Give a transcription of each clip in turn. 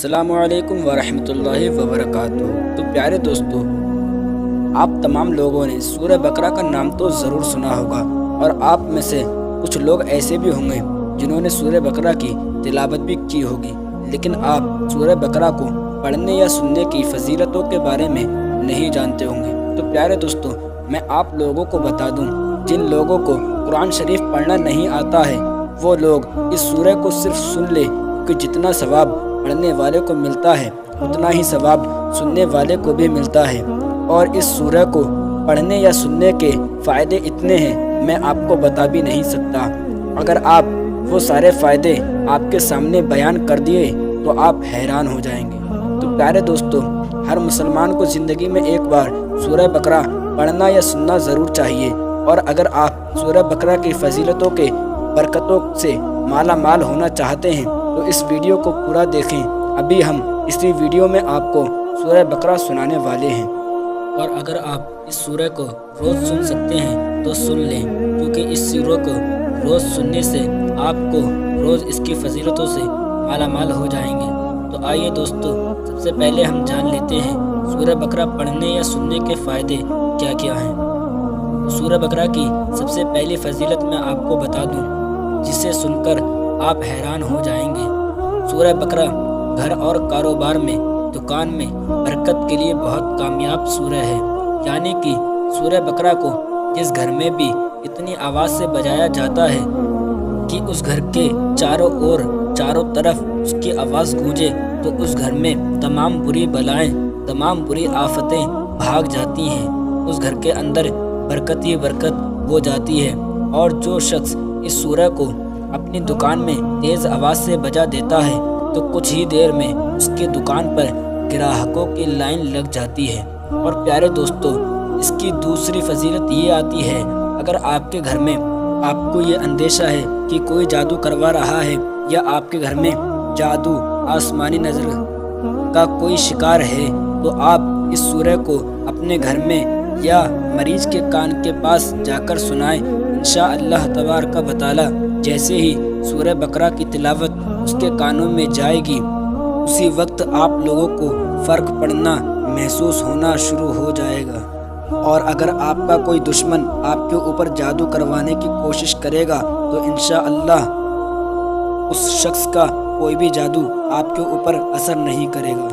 السلام علیکم ورحمۃ اللہ وبرکاتہ۔ تو پیارے دوستو، آپ تمام لوگوں نے سورہ بقرہ کا نام تو ضرور سنا ہوگا، اور آپ میں سے کچھ لوگ ایسے بھی ہوں گے جنہوں نے سورہ بقرہ کی تلاوت بھی کی ہوگی، لیکن آپ سورہ بقرہ کو پڑھنے یا سننے کی فضیلتوں کے بارے میں نہیں جانتے ہوں گے۔ تو پیارے دوستو، میں آپ لوگوں کو بتا دوں، جن لوگوں کو قرآن شریف پڑھنا نہیں آتا ہے وہ لوگ اس سورہ کو صرف سن لے، کہ جتنا ثواب پڑھنے والے کو ملتا ہے اتنا ہی ثواب سننے والے کو بھی ملتا ہے۔ اور اس سورہ کو پڑھنے یا سننے کے فائدے اتنے ہیں، میں آپ کو بتا بھی نہیں سکتا۔ اگر آپ وہ سارے فائدے آپ کے سامنے بیان کر دیے تو آپ حیران ہو جائیں گے۔ تو پیارے دوستو، ہر مسلمان کو زندگی میں ایک بار سورہ بقرہ پڑھنا یا سننا ضرور چاہیے، اور اگر آپ سورہ بقرہ کی فضیلتوں کے برکتوں سے مالا مال ہونا چاہتے ہیں تو اس ویڈیو کو پورا دیکھیں۔ ابھی ہم اسی ویڈیو میں آپ کو سورہ بقرہ سنانے والے ہیں، اور اگر آپ اس سورہ کو روز سن سکتے ہیں تو سن لیں، کیونکہ اس سورہ کو روز سننے سے آپ کو روز اس کی فضیلتوں سے مالا مال ہو جائیں گے۔ تو آئیے دوستو، سب سے پہلے ہم جان لیتے ہیں سورہ بقرہ پڑھنے یا سننے کے فائدے کیا کیا ہیں۔ سورہ بقرہ کی سب سے پہلی فضیلت میں آپ کو بتا دوں، جسے سن کر آپ حیران ہو جائیں گے۔ سورہ بقرہ گھر اور کاروبار میں، دکان میں برکت کے لیے بہت کامیاب سورہ ہے۔ یعنی کہ سورہ بقرہ کو جس گھر میں بھی اتنی آواز سے بجایا جاتا ہے کہ اس گھر کے چاروں طرف اس کی آواز گونجے، تو اس گھر میں تمام بری بلائیں، تمام بری آفتیں بھاگ جاتی ہیں۔ اس گھر کے اندر برکت ہی برکت ہو جاتی ہے۔ اور جو شخص اس سورہ کو اپنی دکان میں تیز آواز سے بجا دیتا ہے تو کچھ ہی دیر میں اس کی دکان پر گراہکوں کی لائن لگ جاتی ہے۔ اور پیارے دوستو، اس کی دوسری فضیلت یہ آتی ہے، اگر آپ کے گھر میں آپ کو یہ اندیشہ ہے کہ کوئی جادو کروا رہا ہے، یا آپ کے گھر میں جادو، آسمانی نظر کا کوئی شکار ہے، تو آپ اس سورہ کو اپنے گھر میں یا مریض کے کان کے پاس جا کر سنائیں۔ انشاءاللہ تبارک و تعالی جیسے ہی سورہ بقرہ کی تلاوت اس کے کانوں میں جائے گی، اسی وقت آپ لوگوں کو فرق پڑنا محسوس ہونا شروع ہو جائے گا۔ اور اگر آپ کا کوئی دشمن آپ کے اوپر جادو کروانے کی کوشش کرے گا تو انشاءاللہ اس شخص کا کوئی بھی جادو آپ کے اوپر اثر نہیں کرے گا۔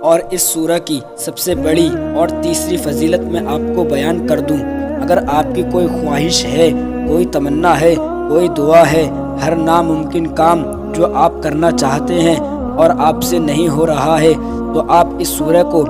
اور اس سورہ کی سب سے بڑی اور تیسری فضیلت میں آپ کو بیان کر دوں، اگر آپ کی کوئی خواہش ہے، کوئی تمنا ہے، کوئی دعا ہے، ہر ناممکن کام جو آپ کرنا چاہتے ہیں اور آپ سے نہیں ہو رہا ہے، تو آپ اس سورہ کو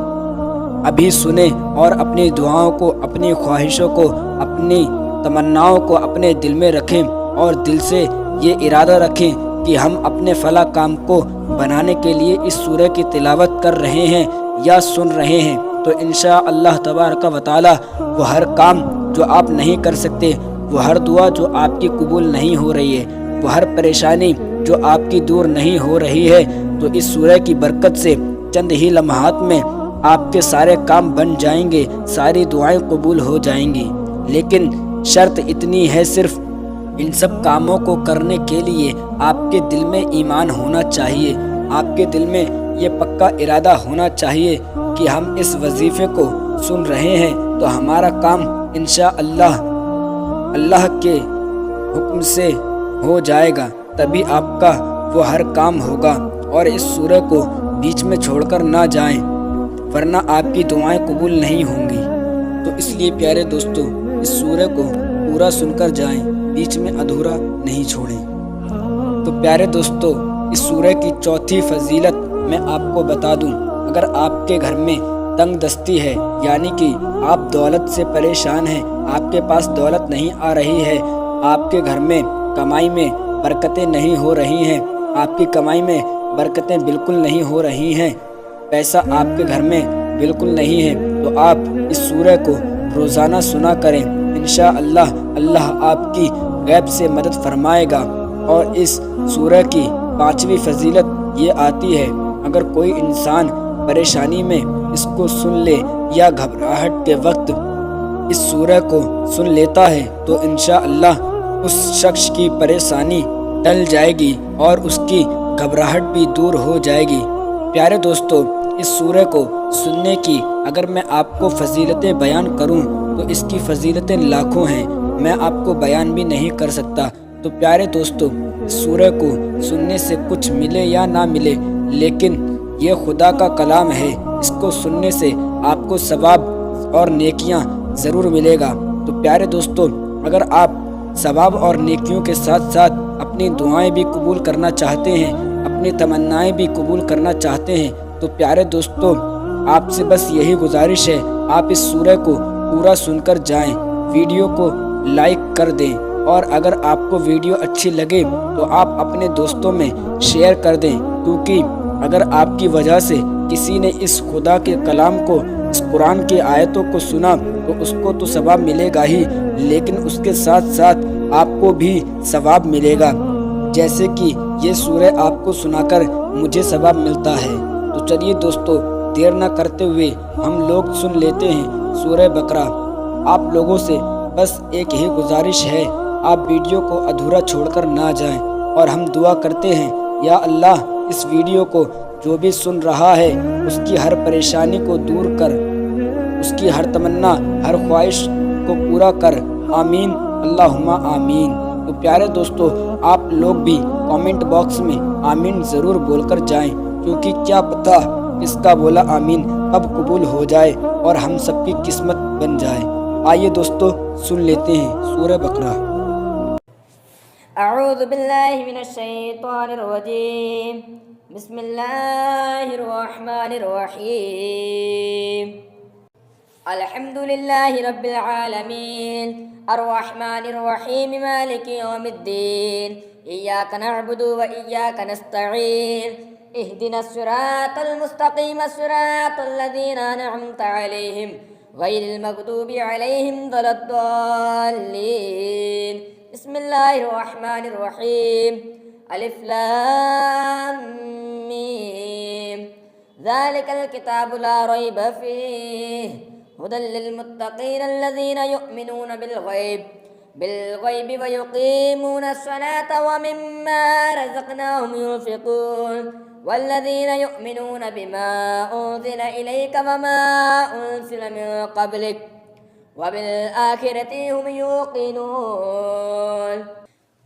ابھی سنیں اور اپنی دعاؤں کو، اپنی خواہشوں کو، اپنی تمناؤں کو اپنے دل میں رکھیں، اور دل سے یہ ارادہ رکھیں کہ ہم اپنے فلاں کام کو بنانے کے لیے اس سورہ کی تلاوت کر رہے ہیں یا سن رہے ہیں۔ تو انشاءاللہ تبارک و تعالی وہ ہر کام جو آپ نہیں کر سکتے، وہ ہر دعا جو آپ کی قبول نہیں ہو رہی ہے، وہ ہر پریشانی جو آپ کی دور نہیں ہو رہی ہے، تو اس سورہ کی برکت سے چند ہی لمحات میں آپ کے سارے کام بن جائیں گے، ساری دعائیں قبول ہو جائیں گی۔ لیکن شرط اتنی ہے، صرف ان سب کاموں کو کرنے کے لیے آپ کے دل میں ایمان ہونا چاہیے، آپ کے دل میں یہ پکا ارادہ ہونا چاہیے کہ ہم اس وظیفے کو سن رہے ہیں تو ہمارا کام انشاءاللہ اللہ کے حکم سے ہو جائے گا، تبھی آپ کا وہ ہر کام ہوگا۔ اور اس سورہ کو بیچ میں چھوڑ کر نہ جائیں، ورنہ آپ کی دعائیں قبول نہیں ہوں گی۔ تو اس لیے پیارے دوستو، اس سورہ کو پورا سن کر جائیں، بیچ میں ادھورا نہیں چھوڑیں۔ تو پیارے دوستو، اس سورہ کی چوتھی فضیلت میں آپ کو بتا دوں، اگر آپ کے گھر میں تنگ دستی ہے، یعنی کہ آپ دولت سے پریشان ہیں، آپ کے پاس دولت نہیں آ رہی ہے، آپ کے گھر میں کمائی میں برکتیں نہیں ہو رہی ہیں، آپ کی کمائی میں برکتیں بالکل نہیں ہو رہی ہیں، پیسہ آپ کے گھر میں بالکل نہیں ہے، تو آپ اس سورہ کو روزانہ سنا کریں۔ انشاءاللہ اللہ آپ کی غیب سے مدد فرمائے گا۔ اور اس سورہ کی پانچویں فضیلت یہ آتی ہے، اگر کوئی انسان پریشانی میں اس کو سن لے یا گھبراہٹ کے وقت اس سورہ کو سن لیتا ہے تو انشاءاللہ اس شخص کی پریشانی ٹل جائے گی اور اس کی گھبراہٹ بھی دور ہو جائے گی۔ پیارے دوستو، اس سورہ کو سننے کی اگر میں آپ کو فضیلتیں بیان کروں تو اس کی فضیلتیں لاکھوں ہیں، میں آپ کو بیان بھی نہیں کر سکتا۔ تو پیارے دوستو، اس سورہ کو سننے سے کچھ ملے یا نہ ملے، لیکن یہ خدا کا کلام ہے، اس کو سننے سے آپ کو ثواب اور نیکیاں ضرور ملے گا۔ تو پیارے دوستو، اگر آپ ثواب اور نیکیوں کے ساتھ ساتھ اپنی دعائیں بھی قبول کرنا چاہتے ہیں، اپنی تمنائیں بھی قبول کرنا چاہتے ہیں، تو پیارے دوستو، آپ سے بس یہی گزارش ہے، آپ اس سورہ کو پورا سن کر جائیں، ویڈیو کو لائک کر دیں، اور اگر آپ کو ویڈیو اچھی لگے تو آپ اپنے دوستوں میں شیئر کر دیں، کیونکہ اگر آپ کی وجہ سے کسی نے اس خدا کے کلام کو، اس قرآن کی آیتوں کو سنا تو اس کو تو ثواب ملے گا ہی، لیکن اس کے ساتھ ساتھ آپ کو بھی ثواب ملے گا، جیسے کہ یہ سورہ آپ کو سنا کر مجھے ثواب ملتا ہے۔ تو چلیے دوستو، دیر نہ کرتے ہوئے ہم لوگ سن لیتے ہیں سورہ بقرہ۔ آپ لوگوں سے بس ایک ہی گزارش ہے، آپ ویڈیو کو ادھورا چھوڑ کر نہ جائیں، اور ہم دعا کرتے ہیں یا اللہ اس ویڈیو کو جو بھی سن رہا ہے اس کی ہر پریشانی کو دور کر، اس کی ہر تمنا، ہر خواہش کو پورا کر، آمین اللہم آمین۔ تو پیارے دوستو، آپ لوگ بھی کامنٹ باکس میں آمین ضرور بول کر جائیں، کیونکہ کیا پتہ اس کا بولا آمین کب قبول ہو جائے اور ہم سب کی قسمت بن جائے۔ آئیے دوستو سن لیتے ہیں سورہ بقرہ۔ اعوذ باللہ من الشیطان الرجیم، بسم اللہ الرحمن الرحیم۔ الحمد للہ رب العالمین، الرحمن الرحیم، مالک یوم الدین، ایاک نعبد و ایاک نستعین، اہدنا الصراط المستقیم، صراط الذین انعمت علیہم غیر المغضوب علیہم ولا الضالین۔ بسم اللہ الرحمن الرحیم، الف لام میم، ذالک الکتاب لا ریب فیہ ہدی للمتقین الذین یؤمنون بالغیب ویقیمون الصلاة ومما رزقناہم ينفقون والذین یؤمنون بما انزل الیک وما انزل من قبلک وبالآخرة هم يوقنون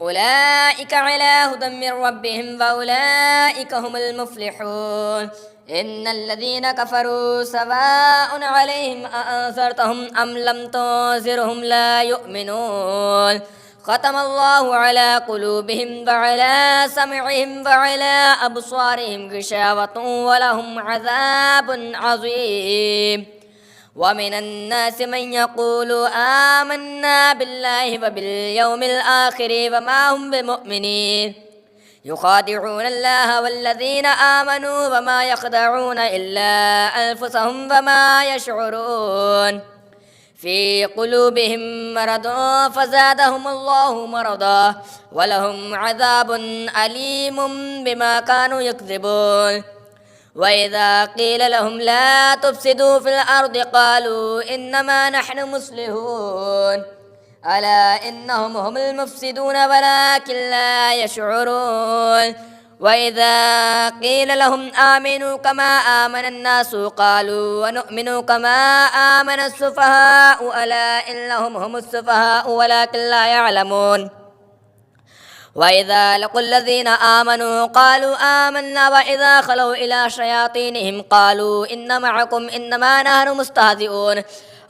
أولئك على هدى من ربهم وأولئك هم المفلحون إن الذين كفروا سواء عليهم أأنذرتهم أم لم تنذرهم لا يؤمنون ختم الله على قلوبهم وعلى سمعهم وعلى أبصارهم غشاوة ولهم عذاب عظيم ومن الناس من يقول آمنا بالله وباليوم الآخر وما هم بمؤمنين يخادعون الله والذين آمنوا وما يخدعون إلا أنفسهم وما يشعرون في قلوبهم مرض فزادهم الله مرضا ولهم عذاب أليم بما كانوا يكذبون وَإِذَا قِيلَ لَهُمْ لَا تُفْسِدُوا فِي الْأَرْضِ قَالُوا إِنَّمَا نَحْنُ مُصْلِحُونَ أَلَا إِنَّهُمْ هُمُ الْمُفْسِدُونَ وَلَكِنْ لَا يَشْعُرُونَ وَإِذَا قِيلَ لَهُمْ آمِنُوا كَمَا آمَنَ النَّاسُ قَالُوا وَنُؤْمِنُ كَمَا آمَنَ السُّفَهَاءُ أَلَا إِنَّهُمْ هُمُ السُّفَهَاءُ وَلَكِنْ لَا يَعْلَمُونَ وَإِذَا لَقُوا الَّذِينَ آمَنُوا قَالُوا آمَنَّا وَإِذَا خَلَوْا إِلَى شَيَاطِينِهِمْ قَالُوا إِنَّ مَعَكُمْ إِنَّمَا نَحْنُ مُسْتَهْزِئُونَ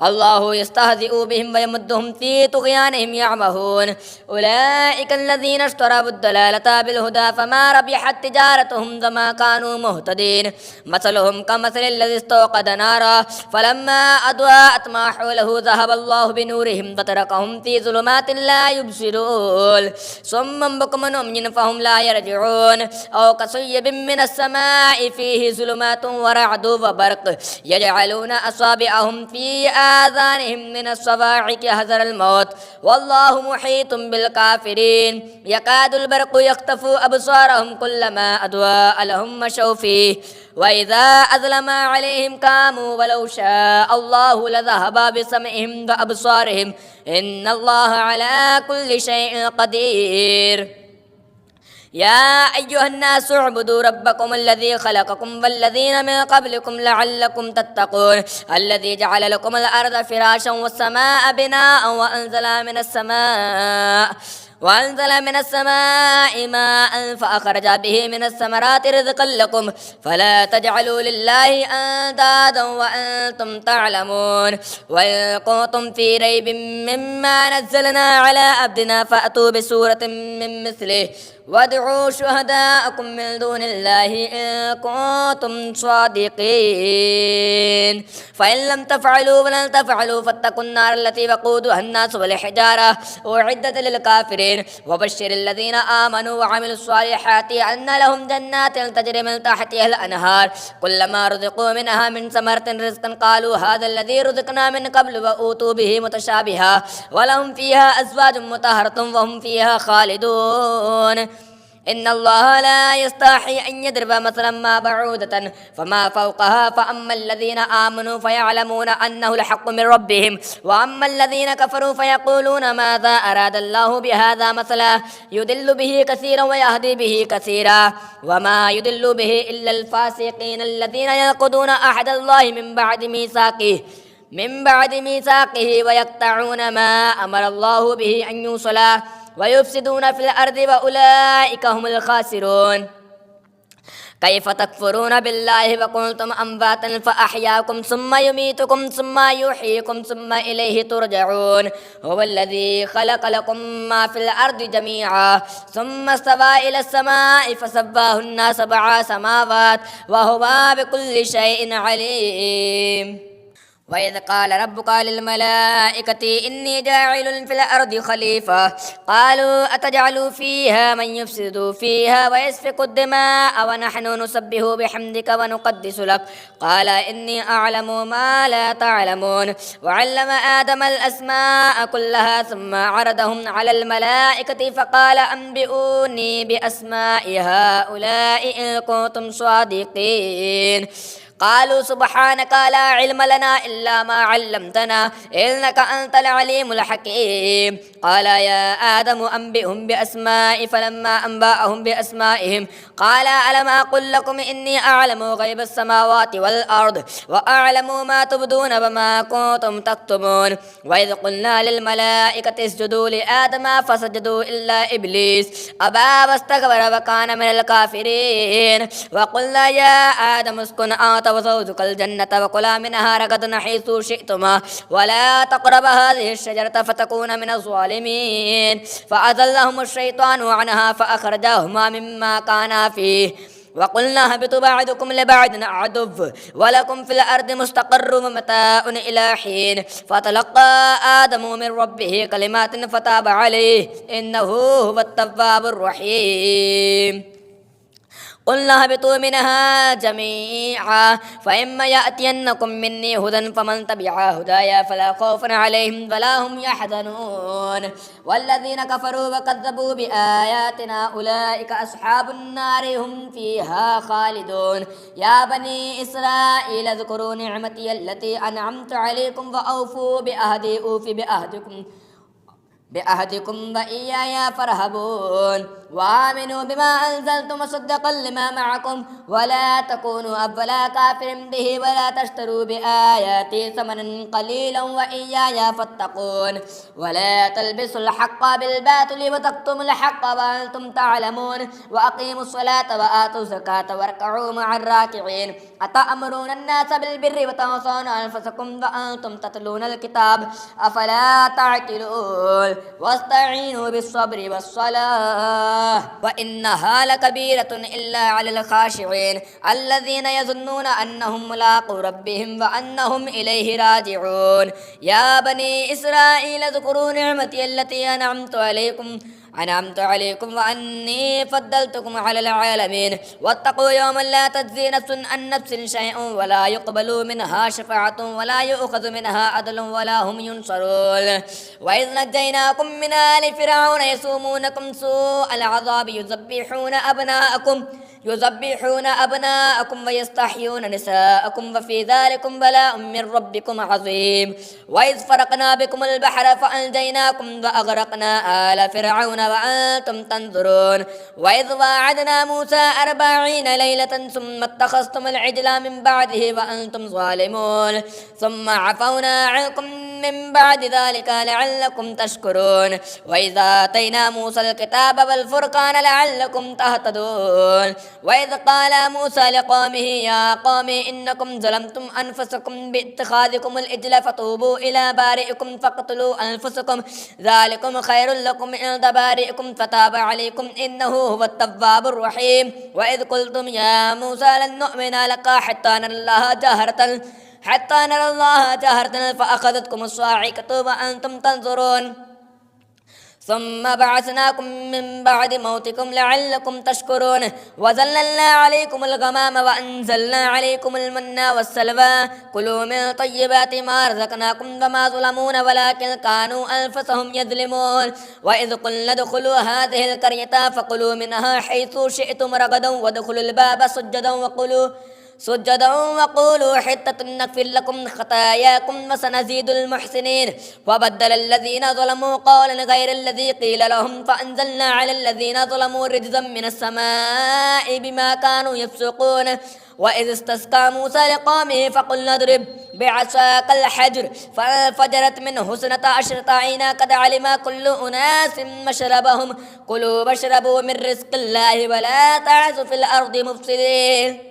الله يستهزئ بهم ويمدهم في طغيانهم يعمهون أولئك الذين اشتروا الضلالة بالهدى فما ربحت تجارتهم وما كانوا مهتدين مثلهم كمثل الذي استوقد نارا فلما أضاءت ما حوله ذهب الله بنورهم وتركهم في ظلمات لا يبصرون صم بكم عمي فهم لا يرجعون أو كصيب من السماء فيه ظلمات ورعد وبرق يجعلون أصابعهم في آذانهم من الصواعق حذر الموت والله محيط بالكافرين يكاد البرق يخطف أبصارهم كلما أضاء لهم مشوا فيه وإذا أظلم عليهم قاموا ولو شاء الله لذهب بسمعهم وأبصارهم إن الله على كل شيء قدير يا أيها الناس اعبدوا ربكم الذي خلقكم والذين من قبلكم لعلكم تتقون الذي جعل لكم الأرض فراشا والسماء بناء وأنزل من السماء ماء فأخرج به من الثمرات رزقا لكم فلا تجعلوا لله أندادا وأنتم تعلمون وإن كنتم في ريب مما نزلنا على عبدنا فأتوا بسورة من مثله وادعوا شهداءكم من دون الله إن كنتم صادقين فإن لم تفعلوا ولن تفعلوا فاتقوا النار التي وقودها الناس والحجارة أعدت للكافرين وبشر الذين آمنوا وعملوا الصالحات أن لهم جنات تجري من تحتها الأنهار كلما رزقوا منها من ثمرة رزقا قالوا هذا الذي رزقنا من قبل وأوتوا به متشابها ولهم فيها أزواج مطهرة وهم فيها خالدون إن الله لا يستحي أن يضرب مثلا ما بعودة فما فوقها فأما الذين آمنوا فيعلمون أنه الحق من ربهم وأما الذين كفروا فيقولون ماذا أراد الله بهذا مثلا يضل به كثيرا ويهدي به كثيرا وما يضل به إلا الفاسقين الذين ينقضون عهد الله من بعد ميثاقه ويقطعون ما أمر الله به أن يوصل ويفسدون في الأرض وأولئك هم الخاسرون كيف تكفرون بالله وكنتم أمواتا فأحياكم ثم يميتكم ثم يحييكم ثم إليه ترجعون هو الذي خلق لكم ما في الأرض جميعا ثم استوى إلى السماء فسواهن 7 سماوات وهو بكل شيء عليم وإذ قال ربك للملائكة إني جاعل في الأرض خليفة قالوا أتجعل فيها من يفسد فيها ويسفك الدماء ونحن نسبح بحمدك ونقدس لك قال إني أعلم ما لا تعلمون وعلم آدم الأسماء كلها ثم عرضهم على الملائكة فقال أنبئوني بأسماء هؤلاء إن كنتم صادقين قالوا سبحانك لا علم لنا إلا ما علمتنا إنك أنت العليم الحكيم قال يا آدم أنبئهم بأسمائي فلما أنبأهم بأسمائهم قال ألم أقل لكم إني أعلم غيب السماوات والأرض وأعلم ما تبدون وما كنتم تكتمون وإذ قلنا للملائكة اسجدوا لآدم فسجدوا إلا إبليس أبى واستكبر وكان من الكافرين وقلنا يا آدم اسكن أنت وزوجك الجنة وكلا منها رغدا حيث شئتما ولا تقربا هذه الشجرة فتكونا من الظالمين فأزلهم الشيطان عنها فأخرجاهما مما كانا فيه وقلنا اهبطوا بعضكم لبعض عدو ولكم في الأرض مستقر ومتاع إلى حين فتلقى آدم من ربه كلمات فتاب عليه إنه هو التواب الرحيم قلنا اهبطوا منها جميعا فإما يأتينكم مني هدى فمن تبع هدايا فلا خوف عليهم ولا هم يحزنون والذين كفروا وكذبوا بآياتنا أولئك أصحاب النار هم فيها خالدون يا بني إسرائيل اذكروا نعمتي التي أنعمت عليكم وأوفوا بأهدي أوف بأهدكم وإياي فارهبون وآمنوا بما أنزلت مصدقا لما معكم ولا تكونوا أول كافر به ولا تشتروا بآياتي ثمنا قليلا وإياي فاتقون ولا تلبسوا الحق بالباطل وتكتموا الحق وأنتم تعلمون وأقيموا الصلاة وآتوا الزكاة واركعوا مع الراكعين أتأمرون الناس بالبر وتنسون أنفسكم وأنتم تتلون الكتاب أفلا تعقلون واستعينوا بالصبر والصلاة وإنها لكبيرة إلا على الخاشعين الذين يظنون أنهم ملاقو ربهم وأنهم إليه راجعون يا بني إسرائيل اذكروا نعمتي التي أنعمت عليكم وأني فضلتكم على العالمين واتقوا يوما لا تجزي نفس عن نفس شيئا ولا يقبل منها شفاعة ولا يؤخذ منها عدل ولا هم ينصرون وإذ نجيناكم من آل فرعون يسومونكم سوء العذاب يذبحون أبناءكم يذبحون أبناءكم ويستحيون نساءكم وفي ذلكم بلاء من ربكم عظيم وإذ فرقنا بكم البحر فأنجيناكم وأغرقنا آل فرعون وأنتم تنظرون وإذ واعدنا موسى 40 ليلة ثم اتخذتم العجل من بعده وأنتم ظالمون ثم عفونا عنكم من بعد ذلك لعلكم تشكرون وإذا آتينا موسى الكتاب والفرقان لعلكم تهتدون وإذ قال موسى لقومه يا قوم إنكم ظلمتم أنفسكم باتخاذكم العجل فتوبوا إلى بارئكم فاقتلوا أنفسكم ذلكم خير لكم عند بارئكم فتاب عليكم إنه هو التواب الرحيم وإذ قلتم يا موسى لن نؤمن لك حتى نرى الله جهرة فأخذتكم الصاعقة وأنتم تنظرون ثم بعثناكم من بعد موتكم لعلكم تشكرون وظللنا عليكم الغمام وأنزلنا عليكم المن والسلوى كلوا من طيبات ما رزقناكم وما ظلمونا ولكن كانوا أنفسهم يظلمون وإذ قلنا ادخلوا هذه القرية فكلوا منها حيث شئتم رغدا وادخلوا الباب سجدا وقولوا حتة نغفر لكم خطاياكم وسنزيد المحسنين وبدل الذين ظلموا قولا غير الذي قيل لهم فأنزلنا على الذين ظلموا رجزا من السماء بما كانوا يفسقون وإذ استسقى موسى لقومه فقلنا اضرب بعصاك الحجر فانفجرت منه 12 عينا قد علم كل أناس مشربهم كلوا واشربوا من رزق الله ولا تعثوا في الأرض مفسدين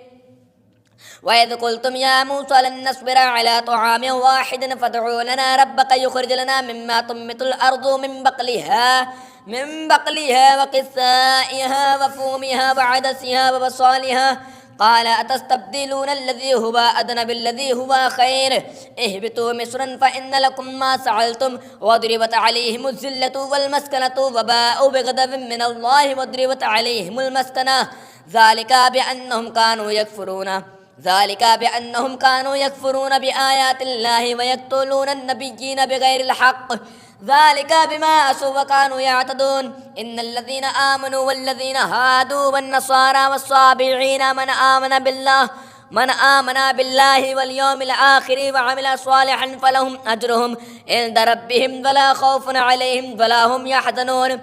وإذ قلتم يا موسى لن نصبر على طعام واحد فادع لنا ربك يخرج لنا مما تنبت الأرض من بقلها وقثائها وفومها وعدسها وبصالها قال أتستبدلون الذي هو أدنى بالذي هو خير اهبطوا مصرا فإن لكم ما سألتم وضربت عليهم الذلة والمسكنة وباءوا بغضب من الله وضربت عليهم المسكنة ذلك بأنهم كانوا يكفرون بآيات الله ويقتلون النبيين بغير الحق ذلك بما عصوا وكانوا يعتدون إن الذين آمنوا والذين هادوا والنصارى والصابئين من آمن بالله واليوم الآخر وعمل صالحا فلهم أجرهم عند ربهم ولا خوف عليهم ولا هم يحزنون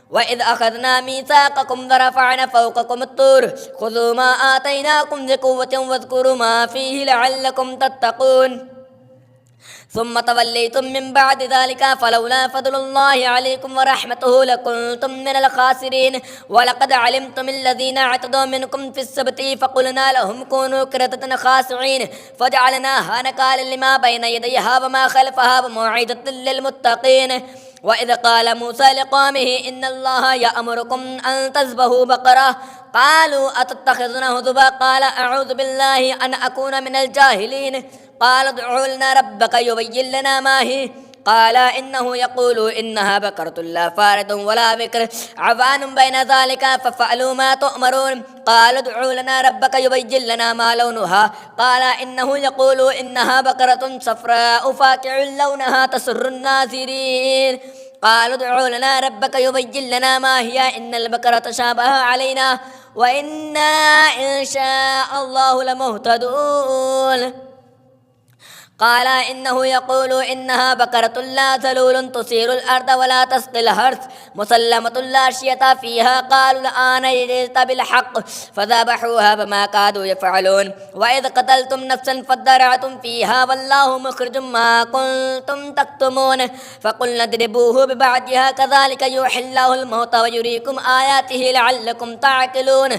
وإذ أخذنا ميثاقكم ورفعنا فوقكم الطور خذوا ما آتيناكم بقوة واذكروا ما فيه لعلكم تتقون ثم توليتم من بعد ذلك فلولا فضل الله عليكم ورحمته لكنتم من الخاسرين ولقد علمتم الذين اعتدوا منكم في السبت فقلنا لهم كونوا قردة خاسعين فجعلناها نكالا لما بين يديها وما خلفها وموعظة للمتقين وإذ قال موسى لقومه إن الله يأمركم أن تذبحوا بقرة قالوا أتتخذنا هزوا قال أعوذ بالله أن أكون من الجاهلين قال ادع لنا ربك يبين لنا ما هي قال إنه يقول إنها بقرة لا فارض ولا بكر عوان بين ذلك ففعلوا ما تؤمرون قال ادع لنا ربك يبين لنا ما لونها قال إنه يقول إنها بقرة صفراء فاقع لونها تسر الناظرين قالوا ادع لنا ربك يبين لنا ما هي إن البقرة شابه علينا وإنا إن شاء الله لمهتدون قال إنه يقول إنها بقرة لا ذلول تثير الأرض ولا تسقي الحرث مسلمة لا شية فيها قالوا الآن جئت بالحق فذبحوها وما كادوا يفعلون وإذ قتلتم نفسا فادارأتم فيها والله مخرج ما كنتم تكتمون فقلنا اضربوه ببعضها كذلك يوحي الله الموتى ويريكم آياته لعلكم تعقلون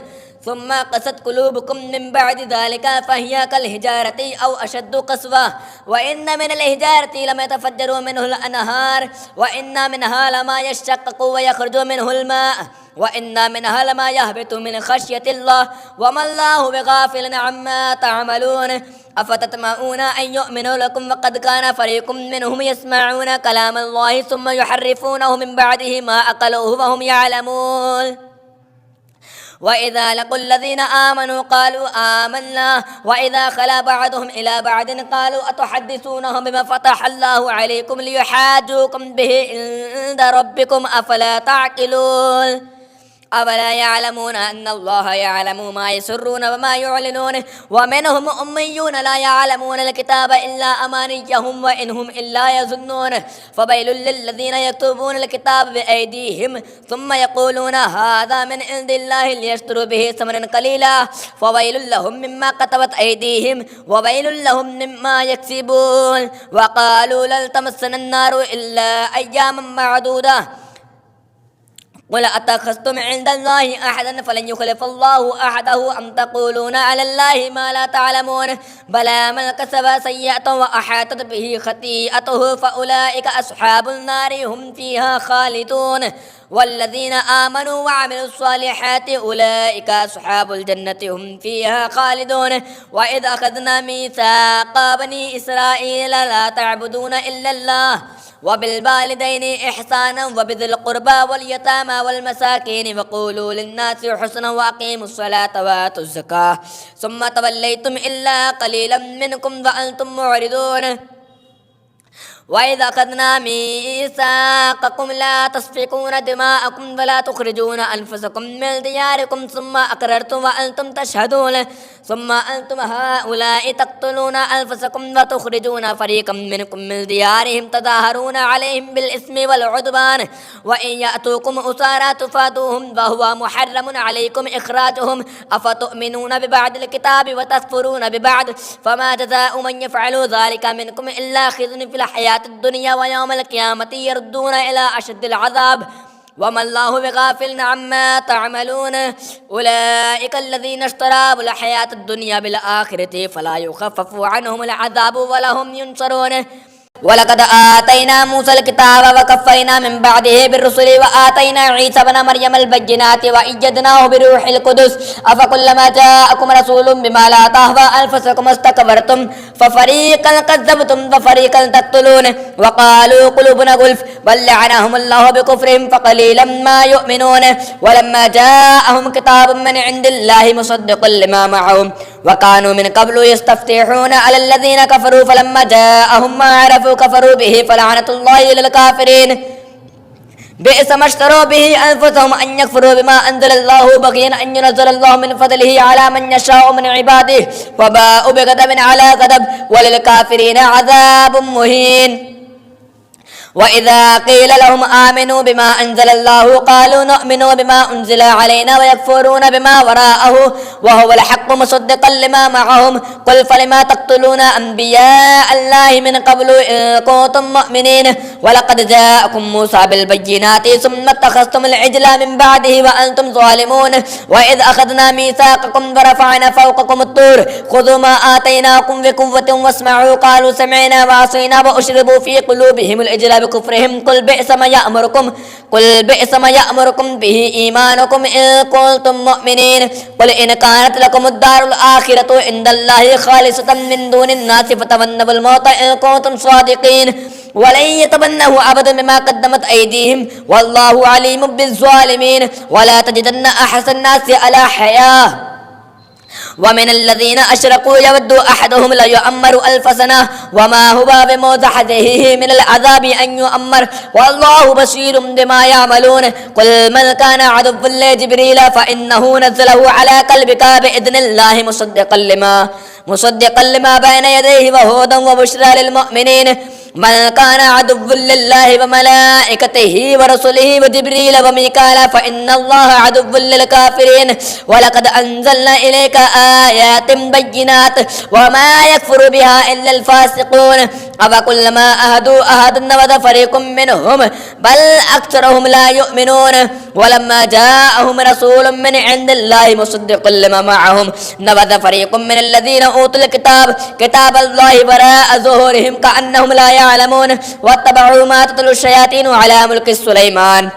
ثم قست قلوبكم من بعد ذلك فهي كالحجارة أو أشد قسوة وإن من الحجارة لما يتفجر منه الأنهار وإن منها لما يشقق ويخرج منه الماء وإن منها لما يهبط من خشية الله وما الله بغافل عما تعملون أفتطمعون أن يؤمنوا لكم وقد كان فريق منهم يسمعون كلام الله ثم يحرفونه من بعده ما أقلوه وهم يعلمون وإذا لقوا الذين آمنوا قالوا آمنا وإذا خلا بعضهم إلى بعض قالوا أتحدثونهم بما فتح الله عليكم ليحاجوكم به عند ربكم أفلا تعقلون أولا يعلمون أن الله يعلم ما يسرون وما يعلنون ومنهم أميون لا يعلمون الكتاب إلا أمانيهم وإن هم إلا يظنون فويل للذين يكتبون الكتاب بأيديهم ثم يقولون هذا من عند الله ليشتروا به ثمنا قليلا فويل لهم مما كتبت أيديهم وويل لهم مما يكسبون وقالوا لن تمسنا النار إلا أياما معدودة قل أتخذتم عند الله أحدا فلن يخلف الله أحده أم تقولون على الله ما لا تعلمون بلى من كسب سيئة وأحاطت به خطيئته فأولئك أصحاب النار هم فيها خالدون والذين آمنوا وعملوا الصالحات أولئك أصحاب الجنة هم فيها خالدون وإذ أخذنا ميثاق بني إسرائيل لا تعبدون إلا الله وبالوالدين إحسانا وبذي القربى واليتامى والمساكين وقولوا للناس حسنا وأقيموا الصلاة وآتوا الزكاة ثم توليتم إلا قليلا منكم وأنتم معرضون وإذا أخذنا ميثاقكم لا تسفكون دماءكم ولا تخرجون أنفسكم من دياركم ثم أقررتم وأنتم تشهدون ثم أنتم هؤلاء تقتلون أنفسكم وتخرجون فريقا منكم من ديارهم تظاهرون عليهم بالإثم والعدوان وإن يأتوكم أسارى تفادوهم وهو محرم عليكم إخراجهم أفتؤمنون ببعض الكتاب وتكفرون ببعض فما جزاء من يفعل ذلك منكم إلا خزي في الحياة الدنيا ويوم القيامة يردون إلى أشد العذاب وما الله بغافل عما تعملون أولئك الذين اشتروا الحياة الدنيا بالآخرة فلا يخفف عنهم العذاب ولا هم ينصرون ولقد آتينا موسى الكتاب وكفينا من بعده بالرسل وآتينا عيسى ابن مريم البينات وأيدناه بروح القدس أفكلما جاءكم رسول بما لا تهوى أنفسكم استكبرتم ففريقا كذبتم وفريقا تقتلون وقالوا قلوبنا غلف بل لعنهم الله بكفرهم فقليلا ما يؤمنون ولما جاءهم كتاب من عند الله مصدق لما معهم وكانوا من قبل يستفتحون على الذين كفروا فلما جاءهم ما عرفوا كفروا به فلعنة الله للكافرين بئس ما اشتروا به أنفسهم أن يكفروا بما أنزل الله بغيا أن ينزل الله من فضله على من يشاء من عباده وباءوا بغضب على غضب وللكافرين عذاب مهين وإذا قيل لهم آمنوا بما أنزل الله قالوا نؤمن بما أنزل علينا ويكفرون بما وراءه وهو الحق مصدقا لما معهم قل فلما تقتلون أنبياء الله من قبل إن كنتم مؤمنين ولقد جاءكم موسى بالبينات ثم اتخذتم العجل من بعده وأنتم ظالمون وإذ أخذنا ميثاقكم ورفعنا فوقكم الطور خذوا ما آتيناكم بقوة واسمعوا قالوا سمعنا وعصينا وأشربوا في قلوبهم العجل بكفرهم قل بئس ما يأمركم به إيمانكم إن كنتم مؤمنين قل إن كانت لكم الدار الآخرة عند الله خالصة من دون الناس فتمنوا الموت إن كنتم صادقين ولن يتمنوا أبدا بما قدمت أيديهم والله عليم بالظالمين ولا تجدن أحسن الناس على حياة ومن الذين أشركوا يود أحدهم لا يؤمر 1000 سنة وما هو بمزحزحه من العذاب أن يؤمر والله بصير بما يعملون قل من كان عدوا لجبريل فإنه نزله على قلبك بإذن الله مصدقا لما بين يديه وهدى وبشرى للمؤمنين من كان عدوا لله وملائكته ورسله وجبريل وميكال فإن الله عدو للكافرين ولقد أنزلنا إليك آيات بينات وما يكفر بها إلا الفاسقون أفكلما أهدوا أهدا نبذ فريق منهم بل أكثرهم لا يؤمنون ولما جاءهم رسول من عند الله مصدق لما معهم نبذ فريق من الذين أوتوا الكتاب كتاب الله وراء ظهورهم كأنهم لا يعلمون واتبعوا ما تتلو الشياطين على ملك سليمان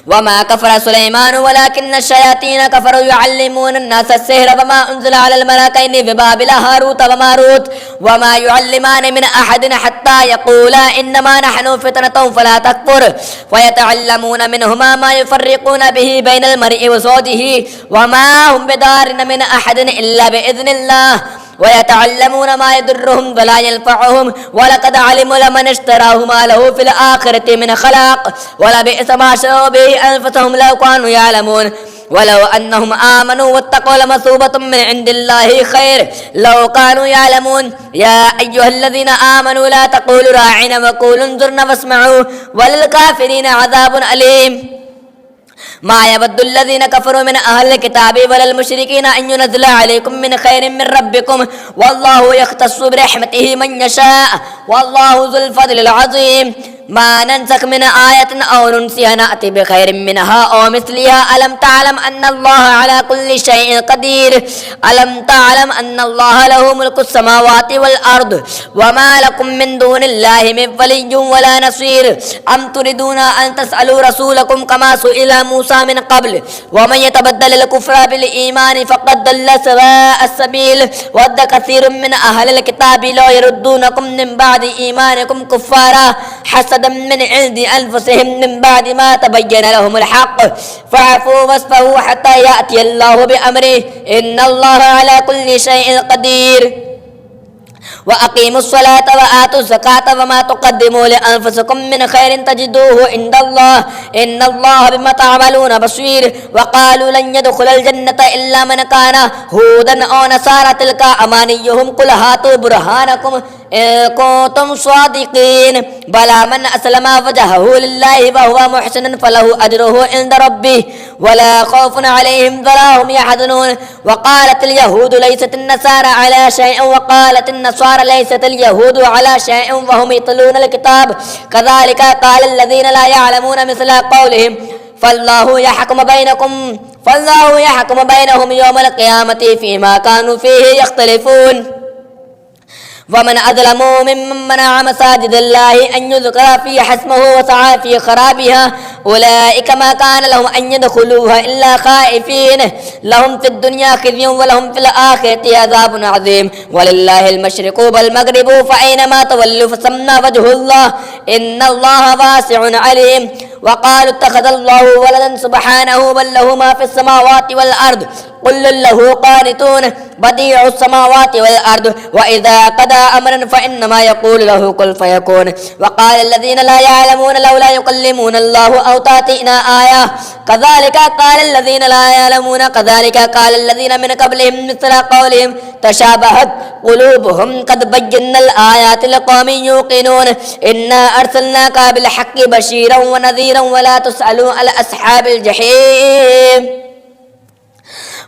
وما كفر سليمان ولكن الشياطين كفروا يعلمون الناس السحر وما أنزل على الملكين ببابل هاروت وماروت وما يعلمان من أحد حتى يقولا إنما نحن فتنة فلا تكفر ويتعلمون منهما ما يفرقون به بين المرء وزوجه وما هم بضارين من أحد إلا بإذن الله ويتعلمون ما يضرهم ولا ينفعهم ولقد علموا لمن اشتراه ما له في الآخرة من خلاق ولبئس ما شروا به أنفسهم لو كانوا يعلمون ولو أنهم آمنوا واتقوا لمثوبة من عند الله خير لو كانوا يعلمون يا أيها الذين آمنوا لا تقولوا راعنا وقولوا انظرنا واسمعوا وللكافرين عذاب أليم ما يود الذين كفروا من أهل الكتاب ولا المشركين أن ينزل عليكم من خير من ربكم والله يختص برحمته من يشاء والله ذو الفضل العظيم ما ننسخ من آية أو ننسها نأتي بخير منها أو مثلها ألم تعلم أن الله على كل شيء قدير ألم تعلم أن الله له ملك السماوات والأرض وما لكم من دون الله من ولي ولا نصير أم تريدون أن تسألوا رسولكم كما سئل موسى من قبل ومن يتبدل الكفر بالإيمان فقد ضل سواء السبيل ود كثير من أهل الكتاب لا يردونكم من بعد إيمانكم كفارا حسدا من عند أنفسهم من بعد ما تبين لهم الحق فاعفوا واصفحوا حتى يأتي الله بأمره إن الله على كل شيء قدير وأقيموا الصلاة وآتوا الزكاة وما تقدموا لأنفسكم من خير تجدوه عند الله إن الله بما تعملون بصير وقالوا لن يدخل الجنة إلا من كان هودا أو نصارى تلك أمانيهم قل هاتوا برهانكم إن كنتم صادقين بلى من أسلم وجهه لله وهو محسن فله أجره عند ربه ولا خوف عليهم ولا هم يحزنون وقالت اليهود ليست النصارى على شيء وقالت النصارى ليست اليهود على شيء وهم يتلون الكتاب كذلك قال الذين لا يعلمون مثل قولهم فالله يحكم بينهم يوم القيامة فيما كانوا فيه يختلفون ومن أظلم ممن منع مساجد الله أن يذكر فيها اسمه وسعى في خرابها أولئك ما كان لهم أن يدخلوها إلا خائفين لهم في الدنيا خزي ولهم في الآخرة عذاب عظيم ولله المشرق والمغرب فأينما تولوا فثم وجه الله إن الله واسع عليم وقالوا اتخذ الله ولدا سبحانه بل له ما في السماوات والأرض كل له قانتون بديع السماوات والأرض وإذا قضى أمرا فإنما يقول له كن فيكون وقال الذين لا يعلمون لولا يكلمون الله أو تأتينا آية كذلك قال الذين لا يعلمون كذلك قال الذين من قبلهم مثل قولهم تشابهت قلوبهم قد بينا الآيات لقوم يوقنون إنا أرسلناك بالحق بشيرا ونذيرا ولا تسألوا على أصحاب الجحيم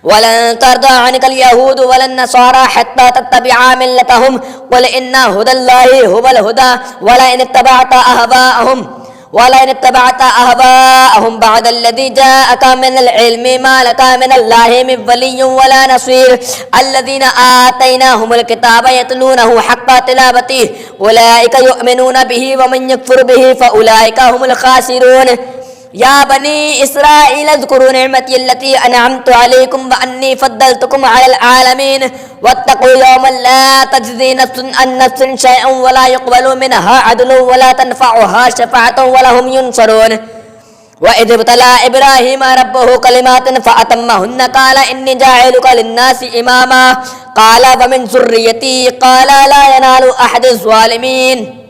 ولن ترضى عنك اليهود ولا النصارى حتى تتبع ملتهم قل إن هدى الله هو الهدى ولئن اتبعت أهواءهم بعد الذي جاءك من العلم ما لك من الله من ولي ولا نصير الذين آتيناهم الكتاب يتلونه حق تلاوته أولئك يؤمنون به ومن يكفر به فأولئك هم الخاسرون يا بني إسرائيل اذكروا نعمتي التي أنعمت عليكم وأني فضلتكم على العالمين واتقوا يوما لا تجزي نفس عن نفس شيئا ولا يقبل منها عدل ولا تنفعها شفاعة ولا هم ينصرون وإذ ابتلى إبراهيم ربه كلمات فأتمهن قال إني جاعلك للناس إماما قال ومن ذريتي قال لا ينال أحد الظالمين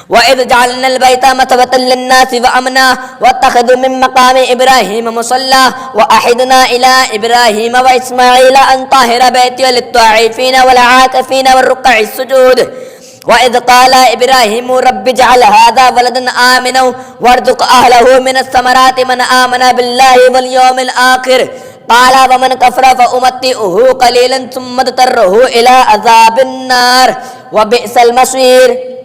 وإذ جعلنا البيت مثوبة للناس وأمنا واتخذوا من مقام إبراهيم مصلى وأحدنا إلى إبراهيم وإسماعيل أن طهر بيتي للطائفين والعاكفين والركع السجود وإذ قال إبراهيم رب اجعل هذا بلدا آمنا وارزق أهله من الثمرات من آمن بالله واليوم الآخر قال ومن كفر فأمتئه قليلا ثم اضطره إلى عذاب النار وبئس المصير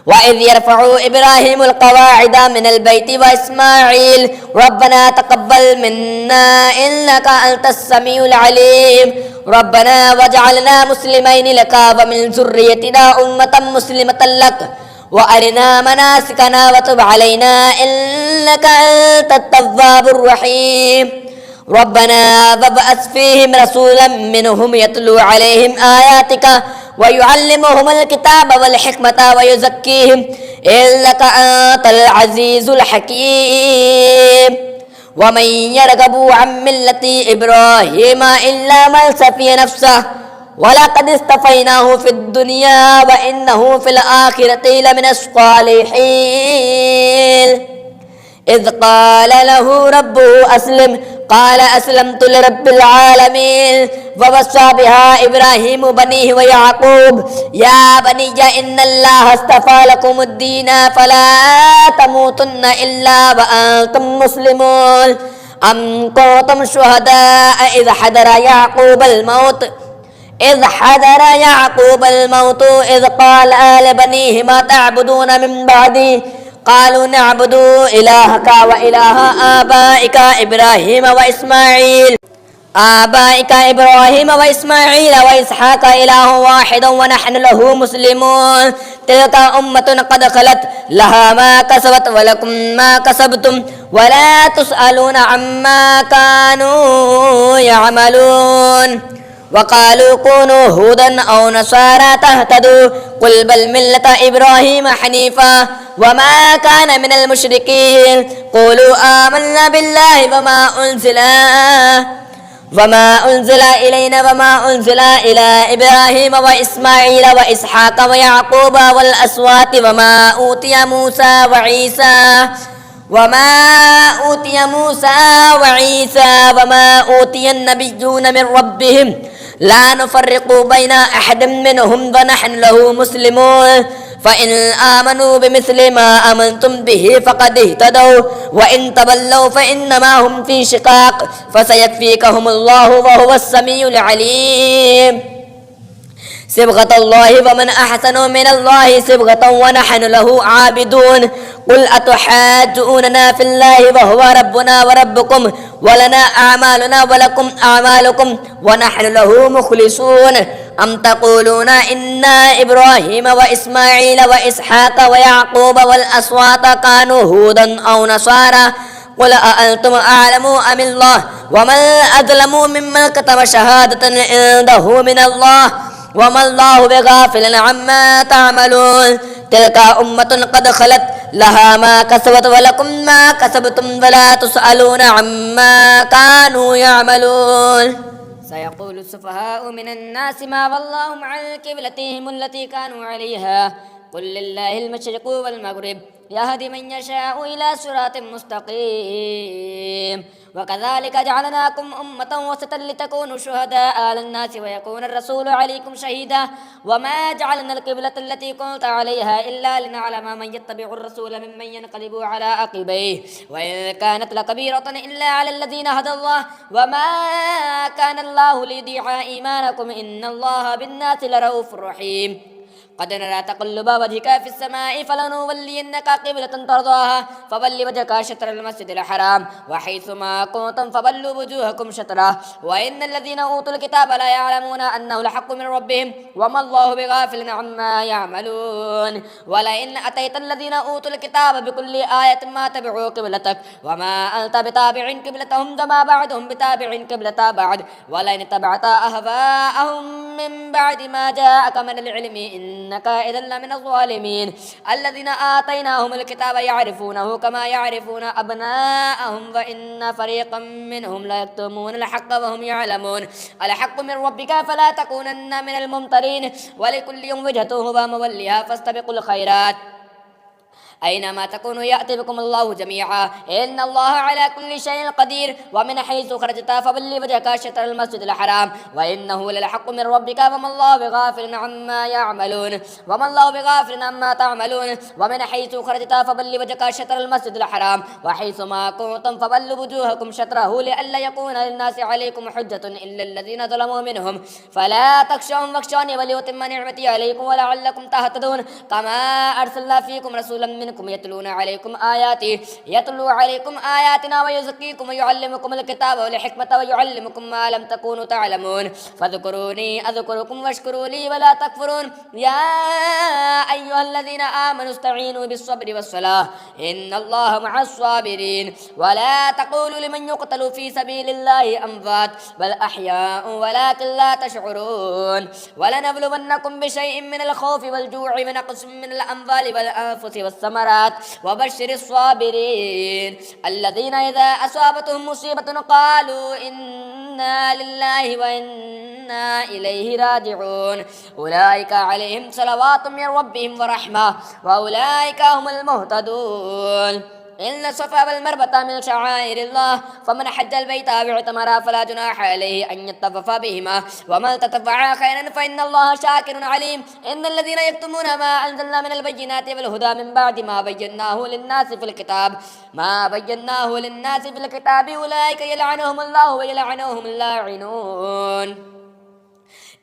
وإذ يرفع إبراهيم القواعد من البيت وإسماعيل ربنا تقبل منا إنك أنت السميع العليم ربنا واجعلنا مسلمين لك ومن ذريتنا أمة مسلمة لك وأرنا مناسكنا وتب علينا إنك أنت التواب الرحيم ربنا وابعث فيهم رسولا منهم يتلو عليهم آياتك ويعلمهم الكتاب والحكمة ويزكيهم إنك أنت العزيز الحكيم ومن يرغب عن ملة إبراهيم إلا من سفي نفسه ولقد اصطفيناه في الدنيا وإنه في الآخرة لمن الصالحين إذ قال له ربه أسلم قال أسلمت لرب العالمين ووصى بها إبراهيم بنيه ويعقوب يا بني إن الله اصطفى لكم الدين فلا تموتن إلا وأنتم مسلمون أم كنتم شهداء إذ حضر يعقوب الموت إذ قال لبنيه ما تعبدون من بعدي قالوا نعبد إلهك وإله آبائك إبراهيم وإسماعيل وإسحاق إله واحد ونحن له مسلمون تلك أمة قد خلت لها ما كسبت ولكم ما كسبتم ولا تسألون عما كانوا يعملون وقالوا كونوا هودا أو نصارى تهتدوا قل بل ملة إبراهيم حنيفا وما كان من المشركين قولوا آمنا بالله وما أنزل إلينا وما أنزل إلى إبراهيم وإسماعيل وإسحاق ويعقوب والأسباط وما أوتي موسى وما أوتي النبيون من ربهم لا نفرق بين أحد منهم ونحن له مسلمون فإن آمنوا بمثل ما آمنتم به فقد اهتدوا وإن تولوا فإنما هم في شقاق فسيكفيكهم الله وهو السميع العليم صبغة الله ومن أحسن من الله صبغة ونحن له عابدون قل أتحاجوننا في الله وهو ربنا وربكم ولنا أعمالنا ولكم أعمالكم ونحن له مخلصون أم تقولون إن إبراهيم وإسماعيل وإسحاق ويعقوب والأسباط كانوا هودا أو نصارى قل أأنتم أعلم أم الله ومن أظلم ممن كتم شهادة عنده من الله وما الله بغافل عما تعملون تلك أمة قد خلت لها ما كسبت ولكم ما كسبتم ولا تسألون عما كانوا يعملون سيقول السفهاء من الناس ما واللهم عن قبلتهم التي كانوا عليها قل لله المشرق والمغرب يهدي من يشاء إلى صراط مستقيم وكذلك جعلناكم أمة وسطا لتكونوا شهداء على الناس ويكون الرسول عليكم شهيدا وما جعلنا القبلة التي كنت عليها إلا لنعلم من يتبع الرسول ممن ينقلب على عقبيه وإن كانت لكبيرة إلا على الذين هدى الله وما كان الله ليضيع إيمانكم إن الله بالناس لرؤوف رحيم قد نرى تقلب وجهك في السماء فلنولينك قبلة ترضاها فول وجهك شطر المسجد الحرام وحيث ما كنتم فولوا وجوهكم شطره وإن الذين أوتوا الكتاب لا يعلمون أنه الحق من ربهم وما الله بغافل عما يعملون ولئن أتيت الذين أوتوا الكتاب بكل آية ما تبعوا قبلتك وما أنت بتابع قبلتهم وما بعدهم بتابع قبلة بعد ولئن تبعت أهواءهم من بعد ما جاءك من العلم إنك إذا لمن الظالمين الذين آتيناهم الكتاب يعرفونه كما يعرفون أبناءهم وإن فريقا منهم لا يكتمون الحق وهم يعلمون الحق من ربك فلا تكونن من الممترين ولكل يوم وجهته هو موليها فاستبقوا الخيرات أينما تكونوا يأتي بكم الله جميعا إن الله على كل شيء قدير ومن حيث خرجت فول وجهك شطر المسجد الحرام وإنه للحق من ربك وما الله بغافل عما يعملون وما الله بغافل عما تعملون ومن حيث خرجت فول وجهك شطر المسجد الحرام وحيث ما كنتم فولوا وجوهكم شطره لئلا يكون للناس عليكم حجة إلا الذين ظلموا منهم فلا تخشوهم واخشوني ولأتم نعمتي عليكم ولعلكم تهتدون كما أرسلنا فيكم رسولا منكم يتلو عليكم آياتنا ويزكيكم ويعلمكم الكتاب والحكمة ويعلمكم ما لم تكونوا تعلمون فاذكروني أذكركم واشكروا لي ولا تكفرون يا أيها الذين آمنوا استعينوا بالصبر والصلاة إن الله مع الصابرين ولا تقولوا لمن يقتل في سبيل الله أموات بل أحياء ولكن لا تشعرون ولنبلونكم بشيء من الخوف والجوع ونقص من الأموال والأنفس والثمرات والثمرات وبشر الصابرين الذين إذا أصابتهم مصيبة قالوا إنا لله وإنا إليه راجعون أولئك عليهم صلوات من ربهم ورحمة وأولئك هم المهتدون إن الصفا والمروة من شعائر الله فمن حج البيت أو اعتمر فلا جناح عليه أن يطوف بهما ومن تطوع خيرا فإن الله شاكر عليم إن الذين يكتمون ما أنزلنا من البينات والهدى من بعد ما بيناه للناس في الكتاب أولئك يلعنهم الله ويلعنهم اللاعنون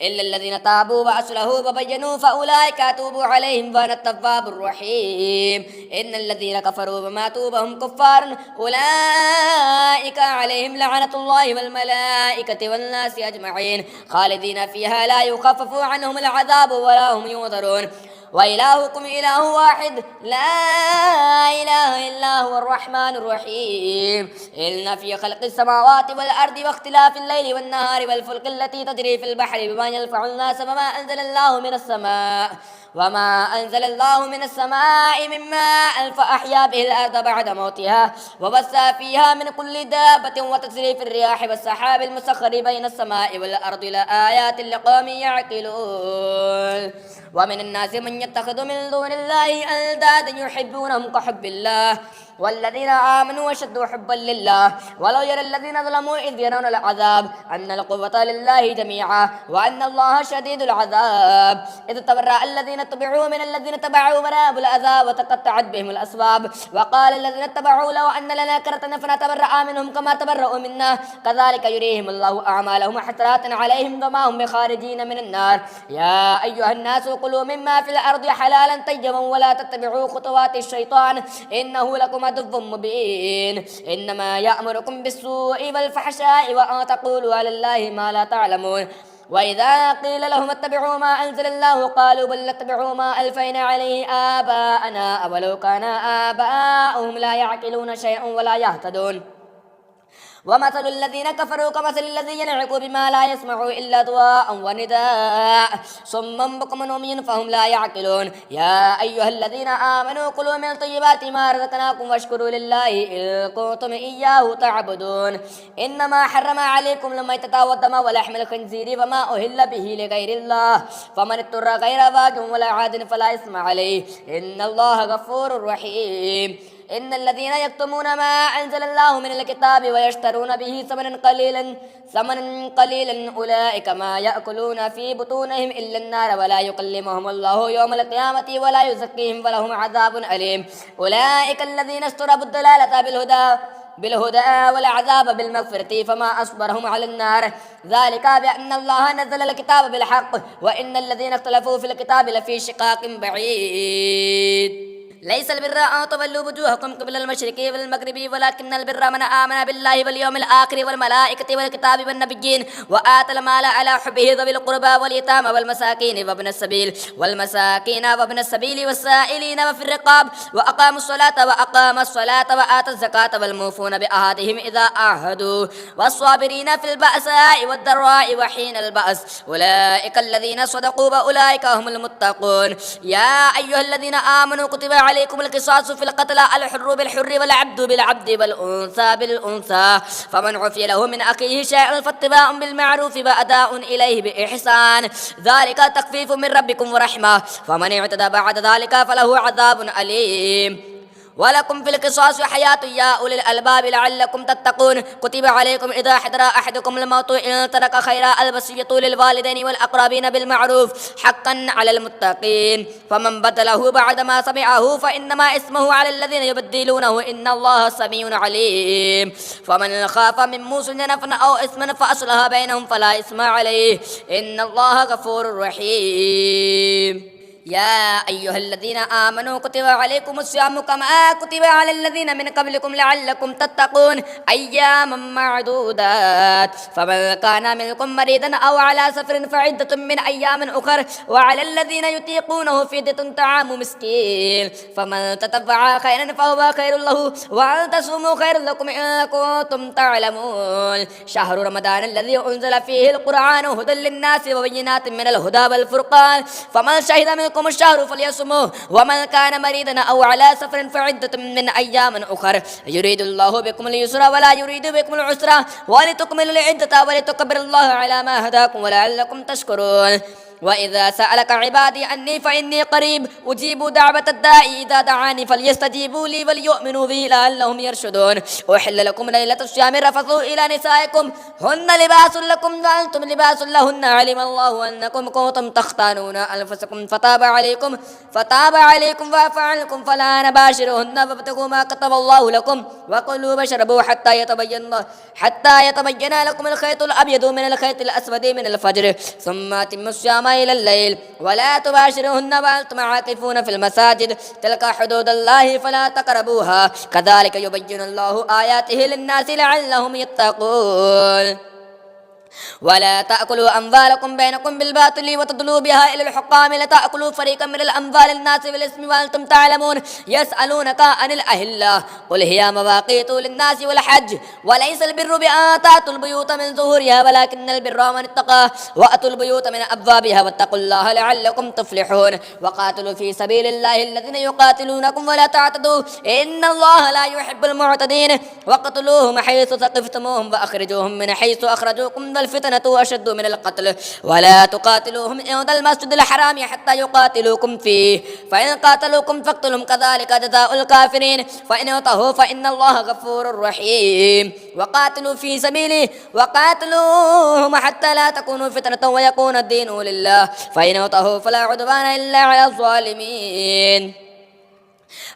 إلا الذين تابوا وأصلحوا وبينوا فأولئك أتوب عليهم وأنا التواب الرحيم إن الذين كفروا وماتوا وهم كفار أولئك عليهم لعنة الله والملائكة والناس أجمعين خالدين فيها لا يخفف عنهم العذاب ولا هم ينظرون وإلهكم إله واحد لا إله إلا هو الرحمن الرحيم إن في خلق السماوات والأرض واختلاف الليل والنهار والفلك التي تجري في البحر بما ينفع الناس وما أنزل الله من السماء من ماء فأحيا به الأرض بعد موتها وبث فيها من كل دابة وتصريف الرياح والسحاب المسخر بين السماء والأرض لآيات لقوم يعقلون ومن الناس من يتخذ من دون الله أندادا يحبونهم كحب الله والذين آمنوا أشد حبا لله ولو يرى الذين ظلموا إذ يرون العذاب أن القوة لله جميعا وأن الله شديد العذاب إذ تبرأ الذين اتبعوا من الذين تبعوا ورأوا العذاب وتقطعت بهم الأسباب وقال الذين اتبعوا لو أن لنا كرة فنتبرأ منهم كما تبرأوا منا كذلك يريهم الله أعمالهم حسرات عليهم وما هم بخارجين من النار يا أيها الناس كلوا مما في الأرض حلالا طيبا ولا تتبعوا خطوات الشيطان إنه لكم عدو مبين إنما يأمركم بالسوء والفحشاء وأن تقولوا على الله ما لا تعلمون وإذا قيل لهم اتبعوا ما أنزل الله قالوا بل نتبع ما ألفينا عليه آباءنا أولو كان آباؤهم لا يعقلون شيئا ولا يهتدون ومثل الذين كفروا كمثل الذي ينعق بما لا يسمع إلا دعاء ونداء صم بكم عمي فهم لا يعقلون يا أيها الذين آمنوا كلوا من طيبات ما رزقناكم واشكروا لله إن كنتم إياه تعبدون إنما حرم عليكم الميتة والدم ولحم الخنزير وما أهل به لغير الله فمن اضطر غير باغ ولا عاد فلا إثم عليه إن الله غفور رحيم إن الذين يكتمون ما أنزل الله من الكتاب ويشترون به ثمنا قليلا أولئك ما يأكلون في بطونهم إلا النار ولا يكلمهم الله يوم القيامة ولا يزكيهم ولهم عذاب أليم أولئك الذين اشتروا الضلالة بالهدى والعذاب بالمغفرة فما أصبرهم على النار ذلك بأن الله نزل الكتاب بالحق وإن الذين اختلفوا في الكتاب لفي شقاق بعيد ليس البر أن تولوا وجوهكم قبل المشرق والمغرب ولكن البر من آمن بالله واليوم الآخر والملائكة والكتاب والنبيين وآتى المال على حبه ذوي القربى واليتامى والمساكين وابن السبيل والسائلين وفي الرقاب وأقاموا الصلاة وآتوا الزكاة والموفون بعهدهم إذا عاهدوا والصابرين في البأساء والضراء وحين البأس أولئك الذين صدقوا وأولئك هم المتقون يا أيها الذين آمنوا كتب عليكم القصاص في القتلى الحر بالحر والعبد بالعبد والأنثى بالأنثى فمن عفي له من أخيه شيء فاتباع بالمعروف وأداء إليه بإحسان ذلك تخفيف من ربكم ورحمة فمن اعتدى بعد ذلك فله عذاب أليم ولكم في القصاص حياة يا أولي الألباب لعلكم تتقون كتب عليكم إذا حضر أحدكم الموت إن ترك خيرا الوصية للوالدين والأقربين بالمعروف حقا على المتقين فمن بدله بعد ما سمعه فإنما اسمه على الذين يبدلونه إن الله سميع عليم فمن خاف من موص جنفا أو إثما فأصلح بينهم فلا إثم عليه إن الله غفور رحيم يا أيها الذين آمنوا كتب عليكم الصيام كما كتب على الذين من قبلكم لعلكم تتقون أياما معدودات فمن كان منكم مريضا أو على سفر فعدة من أيام أخر وعلى الذين يطيقونه فدية طعام مسكين فمن تطوع خيرا فهو خير له وأن تصوموا خير لكم إن كنتم تعلمون شهر رمضان الذي أنزل فيه القرآن هدى للناس وبينات من الهدى والفرقان فمن شهد منكم منكم الشهر فليصموه ومن كان مريضا أو على سفر فعدة من أيام أخر يريد الله بكم اليسر ولا يريد بكم العسر ولتكملوا العدة ولتكبروا الله على ما هداكم ولعلكم تشكرون. وإذا سألك عبادي عني فإني قريب أجيب دعوة الداعي إذا دعاني فليستجيبوا لي وليؤمنوا بي لعلهم يرشدون. أحل لكم ليلة الصيام الرفث إلى نسائكم هن لباس لكم وأنتم لباس لهن علم الله أنكم كنتم تختانون أنفسكم فتاب عليكم وعفى عنكم فلا باشروهن وابتغوا ما كتب الله لكم وكلوا واشربوا حتى يتبين لكم الخيط الأبيض من الخيط الأسود من الفجر ثم أتموا الصيام إلى الليل ولا تباشروهن وأنتم عاكفون في المساجد تلك حدود الله فلا تقربوها كذلك يبين الله آياته للناس لعلهم يتقون. ولا تأكلوا أموالكم بينكم بالباطل وتدلوا بها إلى الحكام لتأكلوا فريقا من الأموال الناس بالإثم وأنتم تعلمون. يسألونك عن الأهلة قل هي مواقيت للناس والحج وليس البر بأن تأتوا البيوت من ظهورها ولكن البر من اتقى وأتوا البيوت من أبوابها واتقوا الله لعلكم تفلحون. وقاتلوا في سبيل الله الذين يقاتلونكم ولا تعتدوا إن الله لا يحب المعتدين. وقتلوهم حيث ثقفتموهم وأخرجوهم من حيث أخرجوكم الفتنة أشد من القتل ولا تقاتلوهم عند المسجد الحرام حتى يقاتلوكم فيه فإن قاتلوكم فاقتلوهم كذلك جزاء الكافرين فإن انتهوا فإن الله غفور رحيم. وقاتلوا في سبيله وقاتلوهم حتى لا تكون فتنة ويكون الدين لله فإن انتهوا فلا عدوان إلا على الظالمين.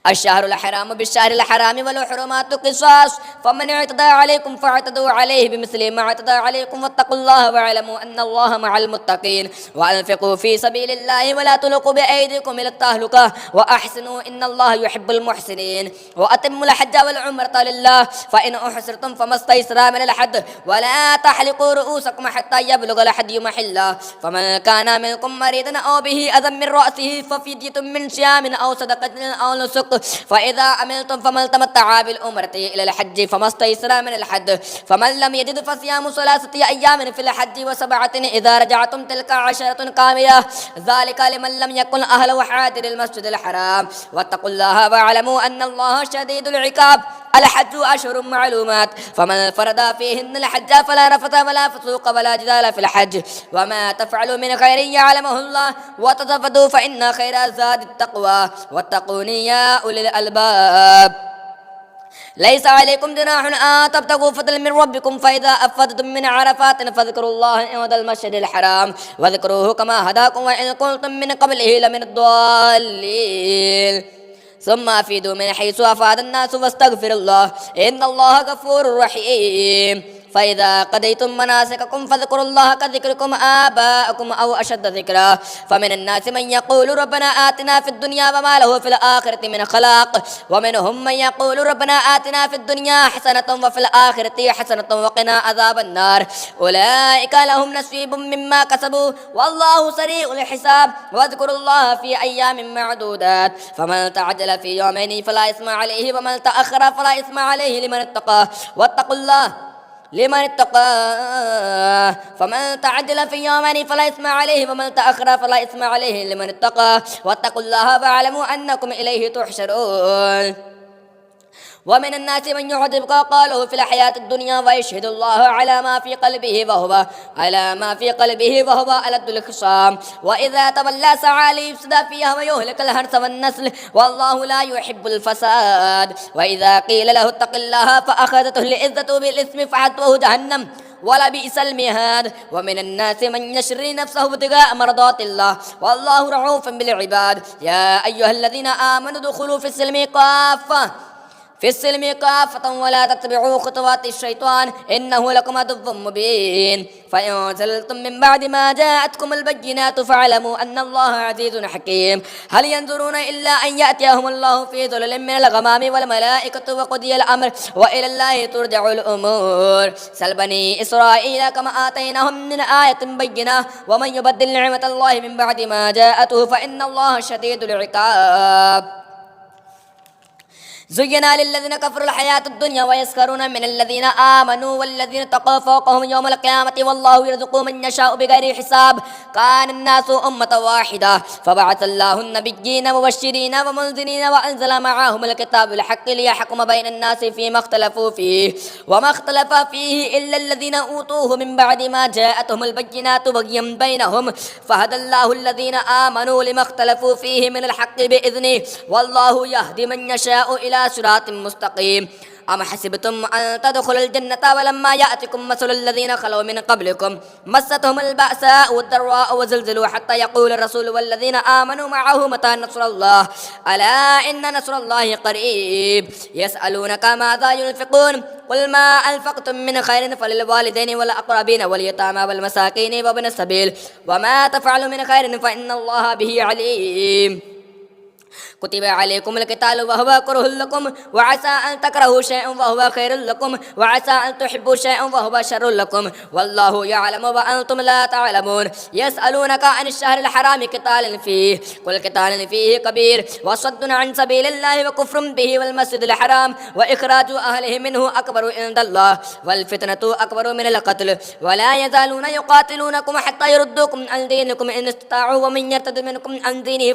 الشهر الحرام بالشهر الحرام والحرمات قصاص فمن اعتدى عليكم فاعتدوا عليه بمثل ما اعتدى عليكم واتقوا الله واعلموا أن الله مع المتقين. وأنفقوا في سبيل الله ولا تلقوا بأيديكم إلى التهلكة وأحسنوا إن الله يحب المحسنين. وأتموا الحج والعمرة لله فإن أحصرتم فما استيسر من الحج ولا تحلقوا رؤوسكم حتى يبلغ الحدي محله فمن كان منكم مريضا أو به أذى من رأسه ففدية من صيام أو صدقة أو نسك فإذا عملتم فمن تمتع بالعمرة إلى الحج فما استيسر من الحج فمن لم يجد فصيام 3 أيام في الحج و7 إذا رجعتم تلك 10 كاملة ذلك لمن لم يكن أهله حاضر المسجد الحرام. واتقوا الله واعلموا أن الله شديد العقاب. الحج أشهر معلومات فمن فرض فيهن الحج فلا رفث ولا فسوق ولا جدال في الحج وما تفعلوا من خير يعلمه الله وتزودوا فإن خير الزاد التقوى واتقوني يا أولي الألباب. ليس عليكم جناح أن تبتغوا فضلا من ربكم فإذا أفضتم من عرفات فاذكروا الله عند المسجد الحرام واذكروه كما هداكم وإن كنتم من قبله لمن الضالين. ثم أفيدوا من حيث أفاد الناس واستغفروا الله إن الله غفور رحيم. فإذا قضيتم مناسككم فاذكروا الله كذكركم آباءكم أو أشد ذكرا. فمن الناس من يقول ربنا آتنا في الدنيا وما له في الآخرة من خلاق ومنهم من يقول ربنا آتنا في الدنيا حسنة وفي الآخرة حسنة وقنا عذاب النار. أولئك لهم نصيب مما كسبوا والله سريع الحساب. واذكروا الله في أيام معدودات فمن تعجل في يومين فلا إثم عليه ومن تأخر فلا إثم عليه لمن اتقى واتقوا الله لمن اتقى فمن تعجل في يومين فلا إثم عليه ومن تأخر فلا إثم عليه لمن اتقى واتقوا الله واعلموا أنكم إليه تحشرون. ومن الناس من يعجبك قوله في الحياة الدنيا ويشهد الله على ما في قلبه وهو ألد الخصام. وإذا تولى سعى ليفسد فيها ويهلك الحرث والنسل والله لا يحب الفساد. وإذا قيل له اتق الله فأخذته العزة بالإثم فحسبه جهنم ولبئس المهاد. ومن الناس من يشري نفسه ابتغاء مرضات الله والله رؤوف بالعباد. يا أيها الذين آمنوا ادخلوا في السلم كافة ولا تتبعوا خطوات الشيطان إنه لكم عدو مبين. فإن زلتم من بعد ما جاءتكم البينات فاعلموا أن الله عزيز حكيم. هل ينظرون إلا أن يأتيهم الله في ظلل من الغمام والملائكة وقضي الأمر وإلى الله ترجع الأمور. سل بني إسرائيل كما آتيناهم من آية بينة ومن يبدل نعمة الله من بعد ما جاءته فإن الله شديد العقاب. زين للذين كفروا الحياة الدنيا ويسخرون من الذين آمنوا والذين اتقوا فوقهم يوم القيامة والله يرزق من يشاء بغير حساب كان الناس أمة واحدة فبعث الله النبيين مبشرين ومنذرين وأنزل معهم الكتاب بالحق ليحكم بين الناس فيما اختلفوا فيه وما اختلف فيه إلا الذين أوتوه من بعد ما جاءتهم البينات بغيا بينهم فهدى الله الذين آمنوا لما اختلفوا فيه من الحق بإذنه والله يهدي من يشاء إلى صراط مستقيم أم حسبتم أن تدخلوا الجنة ولما يأتكم مثل الذين خلوا من قبلكم مستهم البأساء والضراء وزلزلوا حتى يقول الرسول والذين آمنوا معه متى نصر الله ألا إن نصر الله قريب يسألونك ماذا ينفقون قل ما أنفقتم من خير فللوالدين والأقربين واليتامى والمساكين وابن السبيل وما تفعلوا من خير فإن الله به عليم كتب عليكم القتال وهو كره لكم وعسى أن تكرهوا شيئا وهو خير لكم وعسى أن تحبوا شيئا وهو شر لكم والله يعلم وأنتم لا تعلمون يسألونك عن الشهر الحرام قتال فيه قل قتال فيه كبير وصد عن سبيل الله وكفر به والمسجد الحرام وإخراج أهله منه أكبر عند الله والفتنة أكبر من القتل ولا يزالون يقاتلونكم حتى يردوكم عن دينكم إن استطاعوا ومن يرتد منكم عن دينه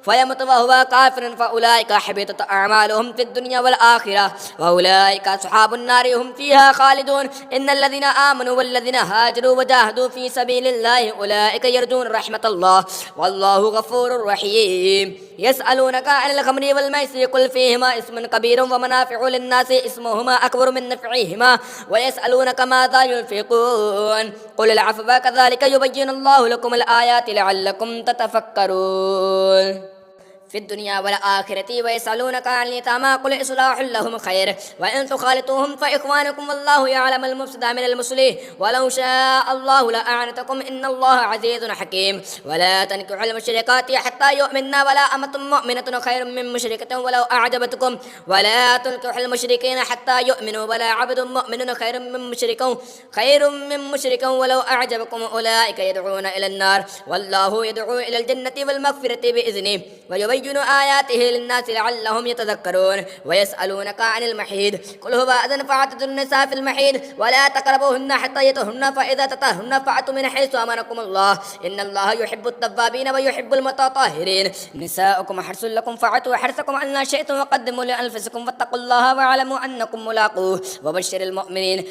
فيمت وهو كافر فأولئك حبطت أعمالهم في الدنيا والآخرة وأولئك أصحاب النار هم فيها خالدون إن الذين آمنوا والذين هاجروا وجاهدوا في سبيل الله أولئك يرجون رحمة الله والله غفور رحيم يسألونك عن الخمر والميسر قل فيهما اسم كبير ومنافع للناس اسمهما أكبر من نفعهما ويسألونك ماذا ينفقون قل العفو كذلك يبين الله لكم الآيات لعلكم تتفكرون في الدنيا والآخرة ويسألونك عن اليتامى قل إصلاح لهم خير وإن تخالطوهم فإخوانكم والله يعلم المفسد من المصلح ولو شاء الله لأعنتكم إن الله عزيز حكيم ولا تنكحوا المشركات حتى يؤمنن ولا أمة مؤمنة خير من مشركة ولو أعجبتكم ولا تنكحوا المشركين حتى يؤمنوا ولا عبد مؤمن خير من مشرك ولو أعجبكم أولئك يدعون إلى النار والله يدعو إلى الجنة والمغفرة بإذنه ويبين آياته للناس لعلهم يتذكرون ويسألونك عن المحيض قل هو أذن فاعتزلوا النساء في المحيض ولا تقربوهن حتى يطهرن فإذا تطهرن فأتوا من حيث أمركم الله إن الله يحب التوابين ويحب المتطهرين نساؤكم حرث لكم فأتوا حرثكم أن شئتم وقدموا لأنفسكم واتقوا الله واعلموا أنكم ملاقوه وبشر المؤمنين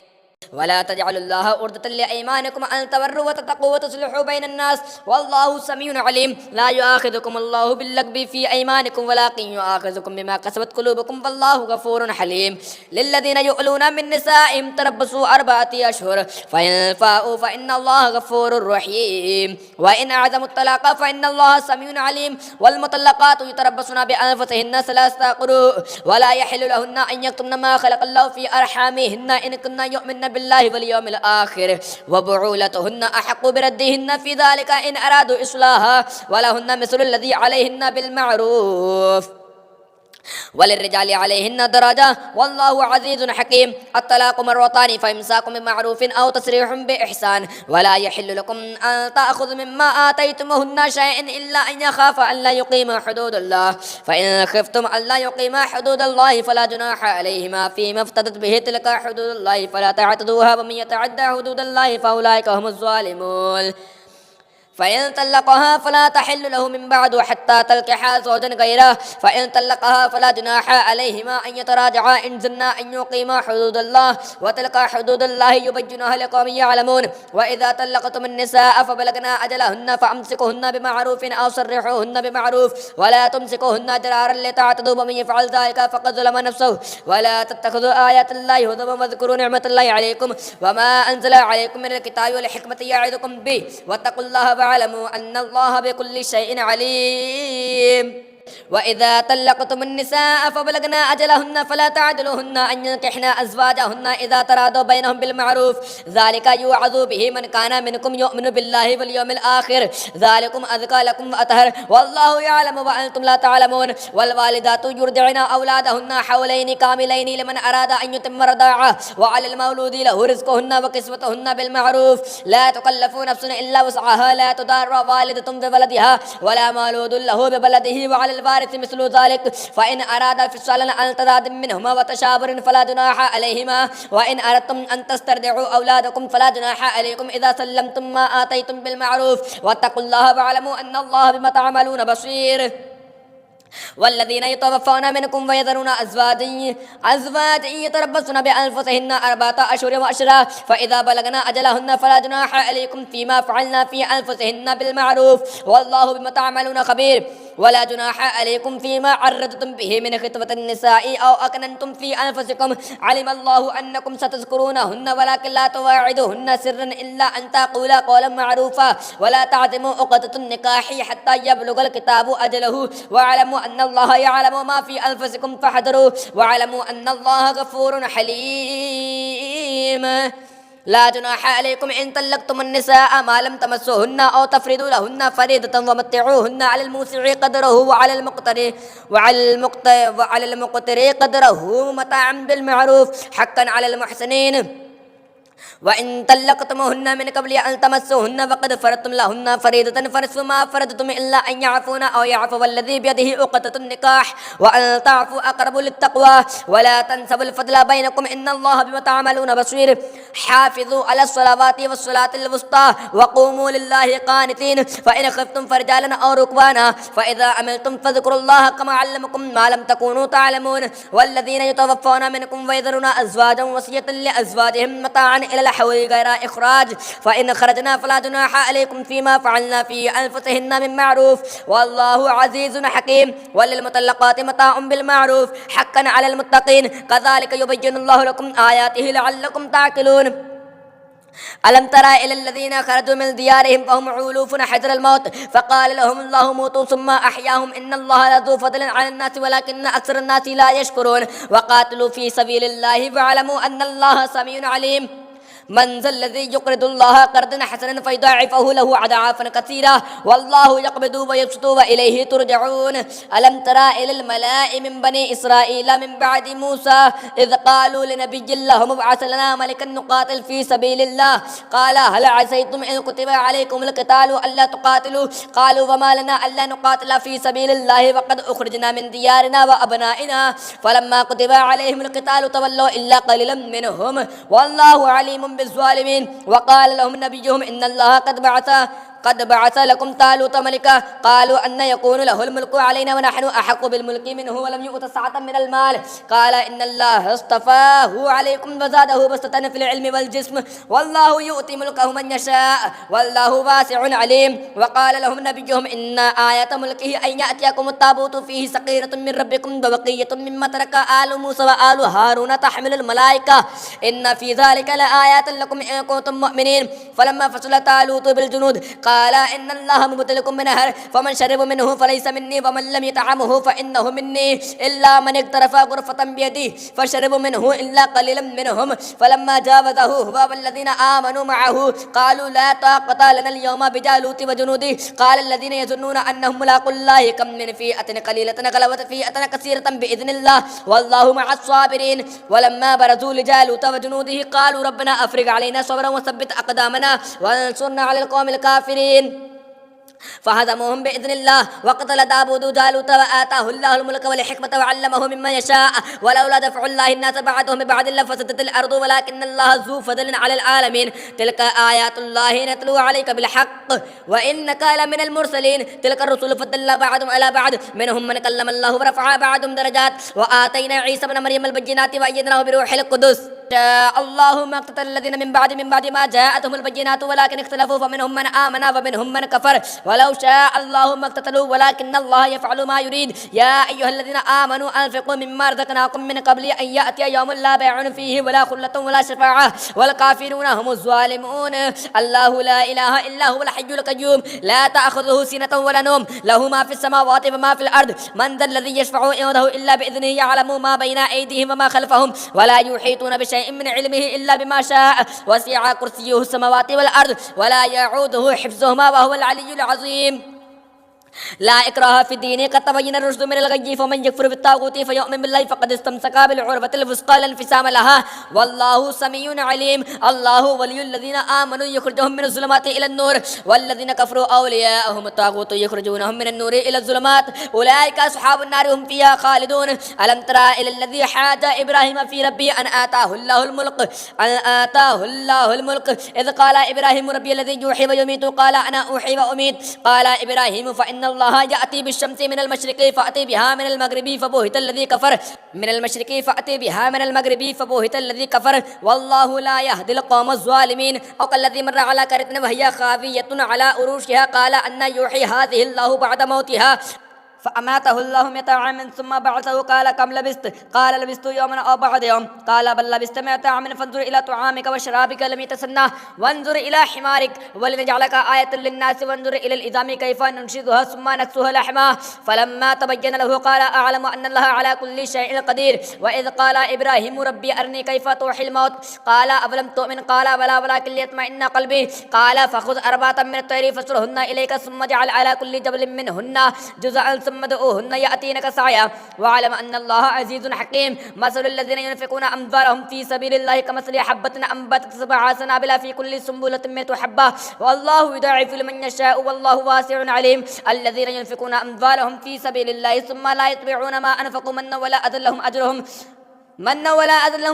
ولا تجعلوا الله عرضة لأيمانكم أن تبروا وتتقوا وتصلحوا بين الناس والله سميع عليم لا يؤاخذكم الله باللغو في أيمانكم ولكن يؤاخذكم بما كسبت قلوبكم والله غفور حليم للذين يؤلون من نسائهم تربصوا 4 أشهر فإن فاءوا فإن الله غفور رحيم وإن أعزموا الطلاق فإن الله سميع عليم والمطلقات يتربصن بأنفسهن 3 قروء ولا يحل لهن أن يكتمن ما خلق الله في أرحامهن إن كن يؤمن بالله واليوم الآخر وبعولتهن أحق بردهن في ذلك إن أرادوا إصلاحا ولهن مثل الذي عليهن بالمعروف وللرجال عليهن درجة والله عزيز حكيم الطلاق مرتان فإمساك بمعروف أو تسريح بإحسان ولا يحل لكم أن تأخذوا مما آتيتموهن شيئا إلا أن يخاف أن لا يقيما حدود الله فإن خفتم أن لا يقيما حدود الله فلا جناح عليهما فيما افتدت به تلك حدود الله فلا تعتدوها ومن يتعدى حدود الله فأولئك هم الظالمون فإن طلقها فلا تحل له من بعد حتى تنكح زوجا غيره فإن طلقها فلا جناح عليهما أن يتراجعا إن ظنا أن يقيما حدود الله وتلك حدود الله يبينها لقوم يعلمون وإذا طلقتم النساء فبلغن أجلهن فأمسكوهن بمعروف أو سرحوهن بمعروف ولا تمسكوهن ضرارا لتعتدوا ومن يفعل ذلك فقد ظلم نفسه ولا تتخذوا آيات الله هزوا واذكروا نعمة الله عليكم وما أنزل عليكم من الكتاب والحكمة يعظكم به واتقوا الله واعلموا أن الله بكل شيء عليم وإذا طلقتم النساء فبلغن أجلهن فلا تعدلوهن أن ينكحن أزواجهن إذا تراضوا بينهم بالمعروف ذلك يوعظ به من كان منكم يؤمن بالله واليوم الآخر ذلكم أزكى لكم وأطهر والله يعلم وأنتم لا تعلمون والوالدات يرضعن أولادهن حولين كاملين لمن أراد أن يتم رضاعه وعلى المولود له رزقهن وكسوتهن بالمعروف لا تكلف نفس إلا وسعها لا تضار والدة بولدها ولا مولود له ببلده وعلى وللوارث مثل ذلك فإن أرادا فصالا عن تراض منهما وتشاور فلا جناح عليهما وإن أردتم أن تسترضعوا أولادكم فلا جناح عليكم إذا سلمتم ما آتيتم بالمعروف واتقوا الله واعلموا أن الله بما تعملون بصير. والذين يتوفون منكم ويذرون أزواجا يتربصن بأنفسهن 4 أشهر وعشرا فإذا بلغن أجلهن فلا جناح عليكم فيما فعلن في أنفسهن بالمعروف والله بما تعملون خبير. ولا جناح عليكم فيما عرضتم به من خطبة النساء أو أكننتم في أنفسكم علم الله أنكم ستذكرونهن ولكن لا تواعدوهن سرا إلا أن تقولا قولا معروفا ولا تعزموا عقدة النكاح حتى يبلغ الكتاب أجله واعلموا أن الله يعلم ما في أنفسكم فاحذروه واعلموا أن الله غفور حليم. لا جناح عليكم إن طلقتم النساء ما لم تمسوهن أو تفرضوا لهن فريضة ومتعوهن على الموسع قدره وعلى المقتر قدره متاعا بالمعروف حقا على المحسنين. وإن طلقتموهن من قبل أن تمسوهن فقد فرضتم لهن فريضة فنصف ما فرضتم إلا أن يعفون أو يعفو الذي بيده عقدة النكاح وأن تعفوا أقرب للتقوى ولا تنسوا الفضل بينكم إن الله بما تعملون بصير. حافظوا على الصلوات والصلاة الوسطى وقوموا لله قانتين فإن خفتم فرجالا أو ركبانا فإذا عملتم فاذكروا الله كما علمكم ما لم تكونوا تعلمون. والذين يتوفون منكم ويذرون أزواجا وصية لأزواجهم متاعا إلى الحول غير إخراج فإن خرجنا فلا جناح عليكم فيما فعلنا في أنفسهن من معروف والله عزيز حكيم. وللمطلقات متاع بالمعروف حقا على المتقين كذلك يبين الله لكم آياته لعلكم تعقلون. ألم ترى إلى الذين خرجوا من ديارهم فهم علوف حذر الموت فقال لهم الله موتوا ثم أحياهم إن الله لذو فضل على الناس ولكن أكثر الناس لا يشكرون. وقاتلوا في سبيل الله واعلموا أن الله سميع عليم. من ذا الذي يقرض الله قرضا حسنا فيضاعفه له أضعافا كثيرة والله يقبض ويبسط وإليه ترجعون. ألم ترى إلى الملأ من بني إسرائيل من بعد موسى إذ قالوا لنبي الله ابعث لنا ملكا نقاتل في سبيل الله قال هل عسيتم إن كتب عليكم القتال ألا تقاتلوا قالوا وما لنا ألا نقاتل في سبيل الله وقد أخرجنا من ديارنا وأبنائنا فلما كتب عليهم القتال تولوا إلا قليلا منهم والله عليم بالظالمين. وقال لهم نبيهم إن الله قد بعث لكم طالوت ملكا قالوا أن يكون له الملك علينا ونحن أحق بالملك منه ولم يؤت سعة من المال قال إن الله اصطفاه عليكم وزاده بسطة في العلم والجسم والله يؤتي ملكه من يشاء والله واسع عليم. وقال لهم نبيهم إن آية ملكه أن يأتيكم التابوت فيه سقيرة من ربكم وبقية مما ترك آل موسى وآل هارون تحمل الملائكة إن في ذلك لآيات لكم إن كنتم مؤمنين. فلما فصل طالوت بالجنود قال إن الله مبتليكم بنهر فمن شرب منه فليس مني ومن لم يطعمه فإنه مني إلا من اقترف غرفة بيده فشربوا منه إلا قليلا منهم. فلما جاوزه هو والذين آمنوا معه قالوا لا طاقة لنا اليوم بجالوت وجنوده قال الذين يظنون أنهم ملاقوا الله كم من فئة قليلة غلبت فئة كثيرة بإذن الله والله مع الصابرين. ولما برزوا لجالوت وجنوده قالوا ربنا أفرغ علينا صبرا وثبت أقدامنا وانصرنا على القوم الكافرين فهزموهم بإذن الله. وقتل داود جالوت وآتاه الله الملك والحكمة وعلمه مما يشاء ولولا دفع الله الناس بعضهم ببعض لفسدت الأرض ولكن الله ذو فضل على العالمين. تلك آيات الله نتلو عليك بالحق وإنك لمن المرسلين. تلك الرسل فضلنا بعضهم على بعض منهم من كلم الله ورفع بعضهم درجات وآتينا عيسى ابن مريم البينات وأيدناه بروح القدس. الله ما اقتتل الذين من بعد ما جاءتهم البينات ولكن اختلفوا فمنهم من آمن ومنهم من كفر ولو شاء الله ما اقتتلوا ولكن الله يفعل ما يريد. يا أيها الذين آمنوا أنفقوا مما رزقناكم من قبل أن يأتي يوم لا بيع فيه ولا خلة ولا شفاعة والكافرون هم الظالمون. الله لا إله إلا هو الحي القيوم لا تأخذه سنة ولا نوم له ما في السماوات وما في الأرض من ذا الذي يشفع عنده إلا بإذنه يعلم ما بين أيديهم وما خلفهم ولا يحيطون بشيء من علمه إلا بما شاء وسع كرسيه السماوات والأرض ولا يعوده حفظهما وهو العلي العظيم. لا إكراه في الدين قد تبين الرشد من الغي فمن يكفر بالطاغوت فيؤمن بالله فقد استمسك بالعروة الوثقى لا انفصام لها والله سميع عليم. الله ولي الذين آمنوا يخرجهم من الظلمات إلى النور والذين كفروا أولياءهم الطاغوت يخرجونهم من النور إلى الظلمات أولئك أصحاب النار هم فيها خالدون. ألم ترى إلى الذي حاج إبراهيم في ربه أن آتاه الله الملك إذ قال إبراهيم ربي الذي يحيي ويميت قال أنا أحيي وأميت قال إبراهيم فإن الله يأتي بالشمس من المشرق فأتي بها من المغرب فبهت الذي كفر من المشرق فأتي بها من المغرب فبهت الذي كفر والله لا يهدي القوم الظالمين. أو كالذي مر على قرية وهي خاوية على عروشها قال أن يحيي هذه الله بعد موتها فأماته الله 100 عام ثم بعثه قال كم لبثت قال لبثت يوما أو بعض يوم قال بل لبثت 100 عام فانظر إلى طعامك وشرابك لم يتسنه وانظر إلى حمارك ولنجعلك آية للناس وانظر إلى العظام كيف ننشدها ثم نكسوها لحما فلما تبين له قال أعلم أن الله على كل شيء قدير. وإذ قال إبراهيم ربي أرني كيف تحيي الموت قال أولم تؤمن قال بلى ولكن ليطمئن قلبي قال فخذ 4 من الطير فاصرهن إليك ثم اجعل على كل جبل منهن جزءا ثم ادعوهن يأتينك سعيا واعلم أن الله عزيز حكيم. مثل الذين ينفقون أموالهم في سبيل الله كمثل حبة أنبتت 7 سنابل في كل سنبلة 100 حبة والله يضاعف لمن يشاء والله واسع عليم. الذين ينفقون أموالهم في سبيل الله ثم لا يتبعون ما أنفقوا منا ولا أذى لهم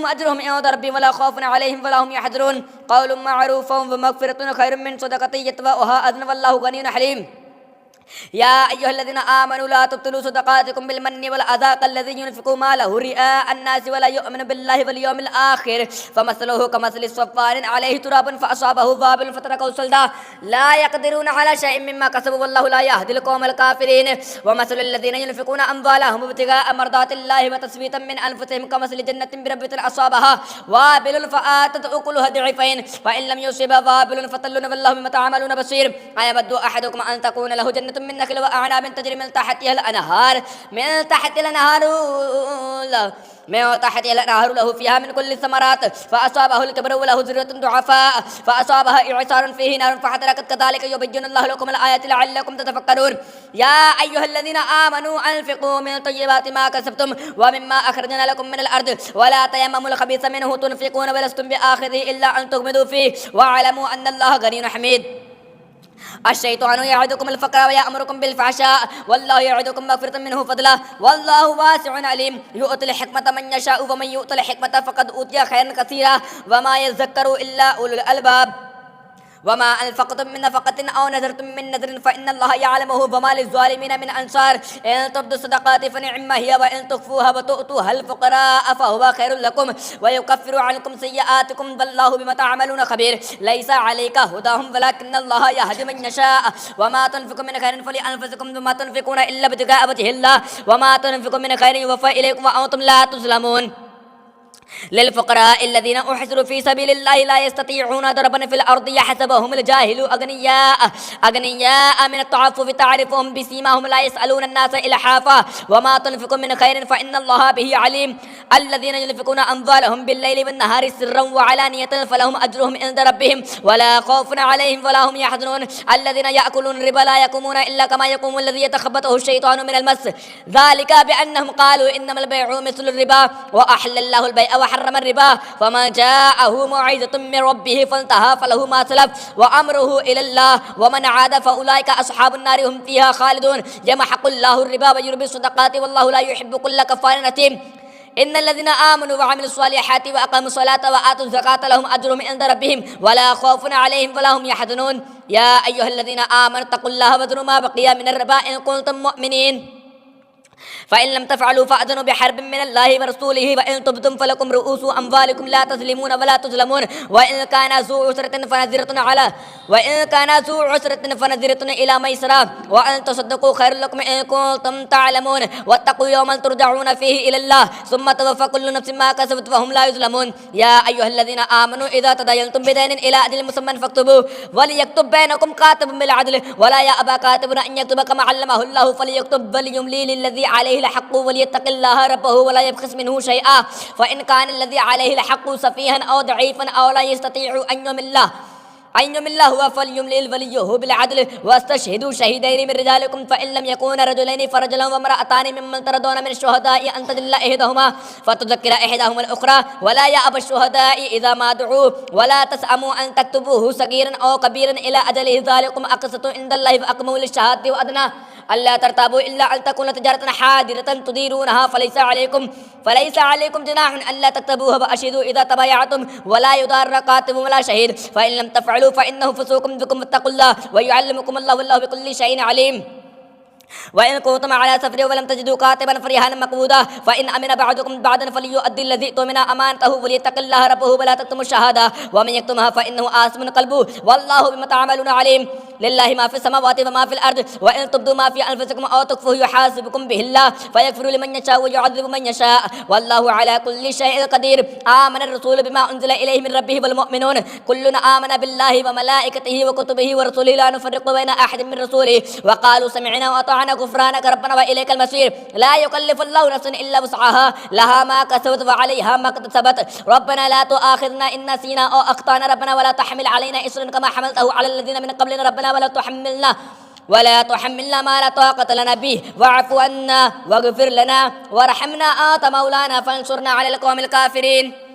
أجرهم عند ربهم ولا خوف عليهم ولا هم يحزنون. قول معروف ومغفرة خير من صدقة يتبعها أذى والله غني حليم. يا أيها الذين آمنوا لا تبطلوا صدقاتكم بالمن والأذى كالذي ينفق ماله رئاء الناس ولا يؤمن بالله واليوم الآخر فمثله كمثل صفوان عليه تراب فأصابه وابل فتركه صلدا لا يقدرون على شيء مما كسبوا والله لا يهدي القوم الكافرين. ومثل الذين ينفقون أموالهم ابتغاء مرضات الله وتثبيتا من أنفسهم كمثل جنة بربوة أصابها وابل فآتت أكلها ضعفين فإن لم يصب وابل فطل والله بما تعملون بصير. أيود أحدكم أن تكون له جنة من نخل وأعناب تجري من تحتها الأنهار له فيها من كل الثمرات فأصابه الكبر وله ذرية ضعفاء فأصابها إعصار فيه نار فاحترقت كذلك يبين الله لكم الآيات لعلكم تتفكرون. يا أيها الذين آمنوا أنفقوا من طيبات ما كسبتم ومما أخرجنا لكم من الأرض ولا تيمموا الخبيث منه تنفقون ولستم بآخذه إلا أن تغمضوا فيه واعلموا أن الله غني حميد. الشيطان يعدكم الفقر ويأمركم بالفحشاء والله يعدكم مغفرة منه فضلا والله واسع عليم. يؤتي الحكمة من يشاء ومن يؤت الحكمة فقد أوتي خيرا كثيرا وما يذكر إلا أولو الألباب. وما أنفقتم من نفقة أو نذرتم من نذر فإن الله يعلمه وما للظالمين من أنصار. إن تبدوا الصدقات فنعم هي وإن تخفوها وتؤتوها الفقراء فهو خير لكم ويكفر عنكم سيئاتكم والله بما تعملون خبير. ليس عليك هداهم ولكن الله يهدي من يشاء. وما تنفقوا من خير فلأنفسكم وما تنفقون إلا ابتغاء وجه الله وما تنفقوا من خير يوفى إليكم وأنتم لا تظلمون. للفقراء الذين أحصروا في سبيل الله لا يستطيعون ضربا في الأرض يحسبهم الجاهل أغنياء من التعفف تعرفهم بسيماهم لا يسألون الناس إلحافا وما تنفقوا من خير فإن الله به عليم. الذين ينفقون أموالهم بالليل والنهار سرا وعلانية فلهم أجرهم عند ربهم ولا خوف عليهم ولا هم يحزنون. الذين يأكلون الربا لا يقومون إلا كما يقوم الذي يتخبطه الشيطان من المس ذلك بأنهم قالوا إنما البيع مثل الربا وأحل الله البيع وحرم الربا فمن جاءه موعظة من ربه فانتهى فله ما سلف وأمره إلى الله ومن عاد فأولئك أصحاب النار هم فيها خالدون. يمحق الله الربا ويربي الصدقات والله لا يحب كل كفار أثيم. إن الذين آمنوا وعملوا الصالحات وأقاموا الصلاة وآتوا الزكاة لهم أجرهم عند ربهم ولا خوف عليهم ولا هم يحزنون. يا أيها الذين آمنوا اتقوا الله وذروا ما بقي من الربا إن كنتم مؤمنين فإن لم تفعلوا فأذنوا بحرب من الله ورسوله وإن تبتم فلكم رؤوس أموالكم لا تظلمون ولا تظلمون وإن كان ذو عسرة فنذرة إلى ميسرة وأن تصدقوا خير لكم إن كنتم تعلمون واتقوا يوما ترجعون فيه إلى الله ثم توفى كل نفس ما كسبت وهم لا يظلمون. يا أيها الذين آمنوا إذا تداينتم بدين إلى أجل مسمى فاكتبوه وليكتب بينكم كاتب بالعدل ولا يأبى كاتب أن يكتب كما علمه الله فليكتب وليملي للذي عليه الحق وليتق الله ربه ولا يبخس منه شيئا فإن كان الذي عليه الحق سفيها أو ضعيفا أو لا يستطيع أن يمله أن يمل هو فليملل وليه بالعدل واستشهدوا شهيدين من رجالكم فإن لم يكونا رجلين فرجل وامرأتان ممن ترضون من الشهداء أن تضل إحداهما فتذكر إحداهما الأخرى ولا يأبى الشهداء إذا ما دعوا ولا تسأموا أن تكتبوه صغيرا أو كبيرا إلى أجله ذلكم أقسط عند الله فأقيموا للشهادة وأدنى ألا ترتابوا إلا أن تكون تجارة حاضرة تديرونها فليس عليكم جناح ألا تكتبوها وأشهدوا إذا تبايعتم ولا يضار كاتب ولا شهيد فإن لم تفعلوا فإنه فسوق بكم واتقوا الله ويعلمكم الله والله بكل شيء عليم. وإن كنتم على سفر ولم تجدوا كاتبا فرهانا مقبوضا فإن أمن بعضكم بعضا فليؤدي الذي اؤتمن أمانته وليتق الله ربه ولا تكتموا الشهادة ومن يكتمها فإنه آثم قلبه والله بما تعملون عليم. لله ما في السماوات وما في الأرض وإن تبدوا ما في أنفسكم أو تخفوه يحاسبكم به الله فيغفر لمن يشاء ويعذب من يشاء والله على كل شيء قدير. آمن الرسول بما أنزل إليه من ربه والمؤمنون كلنا آمن بالله وملائكته وكتبه ورسله لا نفرق بين أحد من رسوله وقالوا سمعنا وأطعنا غفرانك ربنا وإليك المصير. لا يكلف الله نفسا إلا وسعها لها ما كسبت وعليها ما اكتسبت ربنا لا تؤاخذنا إن نسينا أو أخطأنا ربنا ولا تحمل علينا إصرا كما حملته على الذين من قبلنا ربنا ولا تحملنا ما لا طاقة لنا به واعف عنا واغفر لنا وارحمنا أنت مولانا فانصرنا على القوم الكافرين.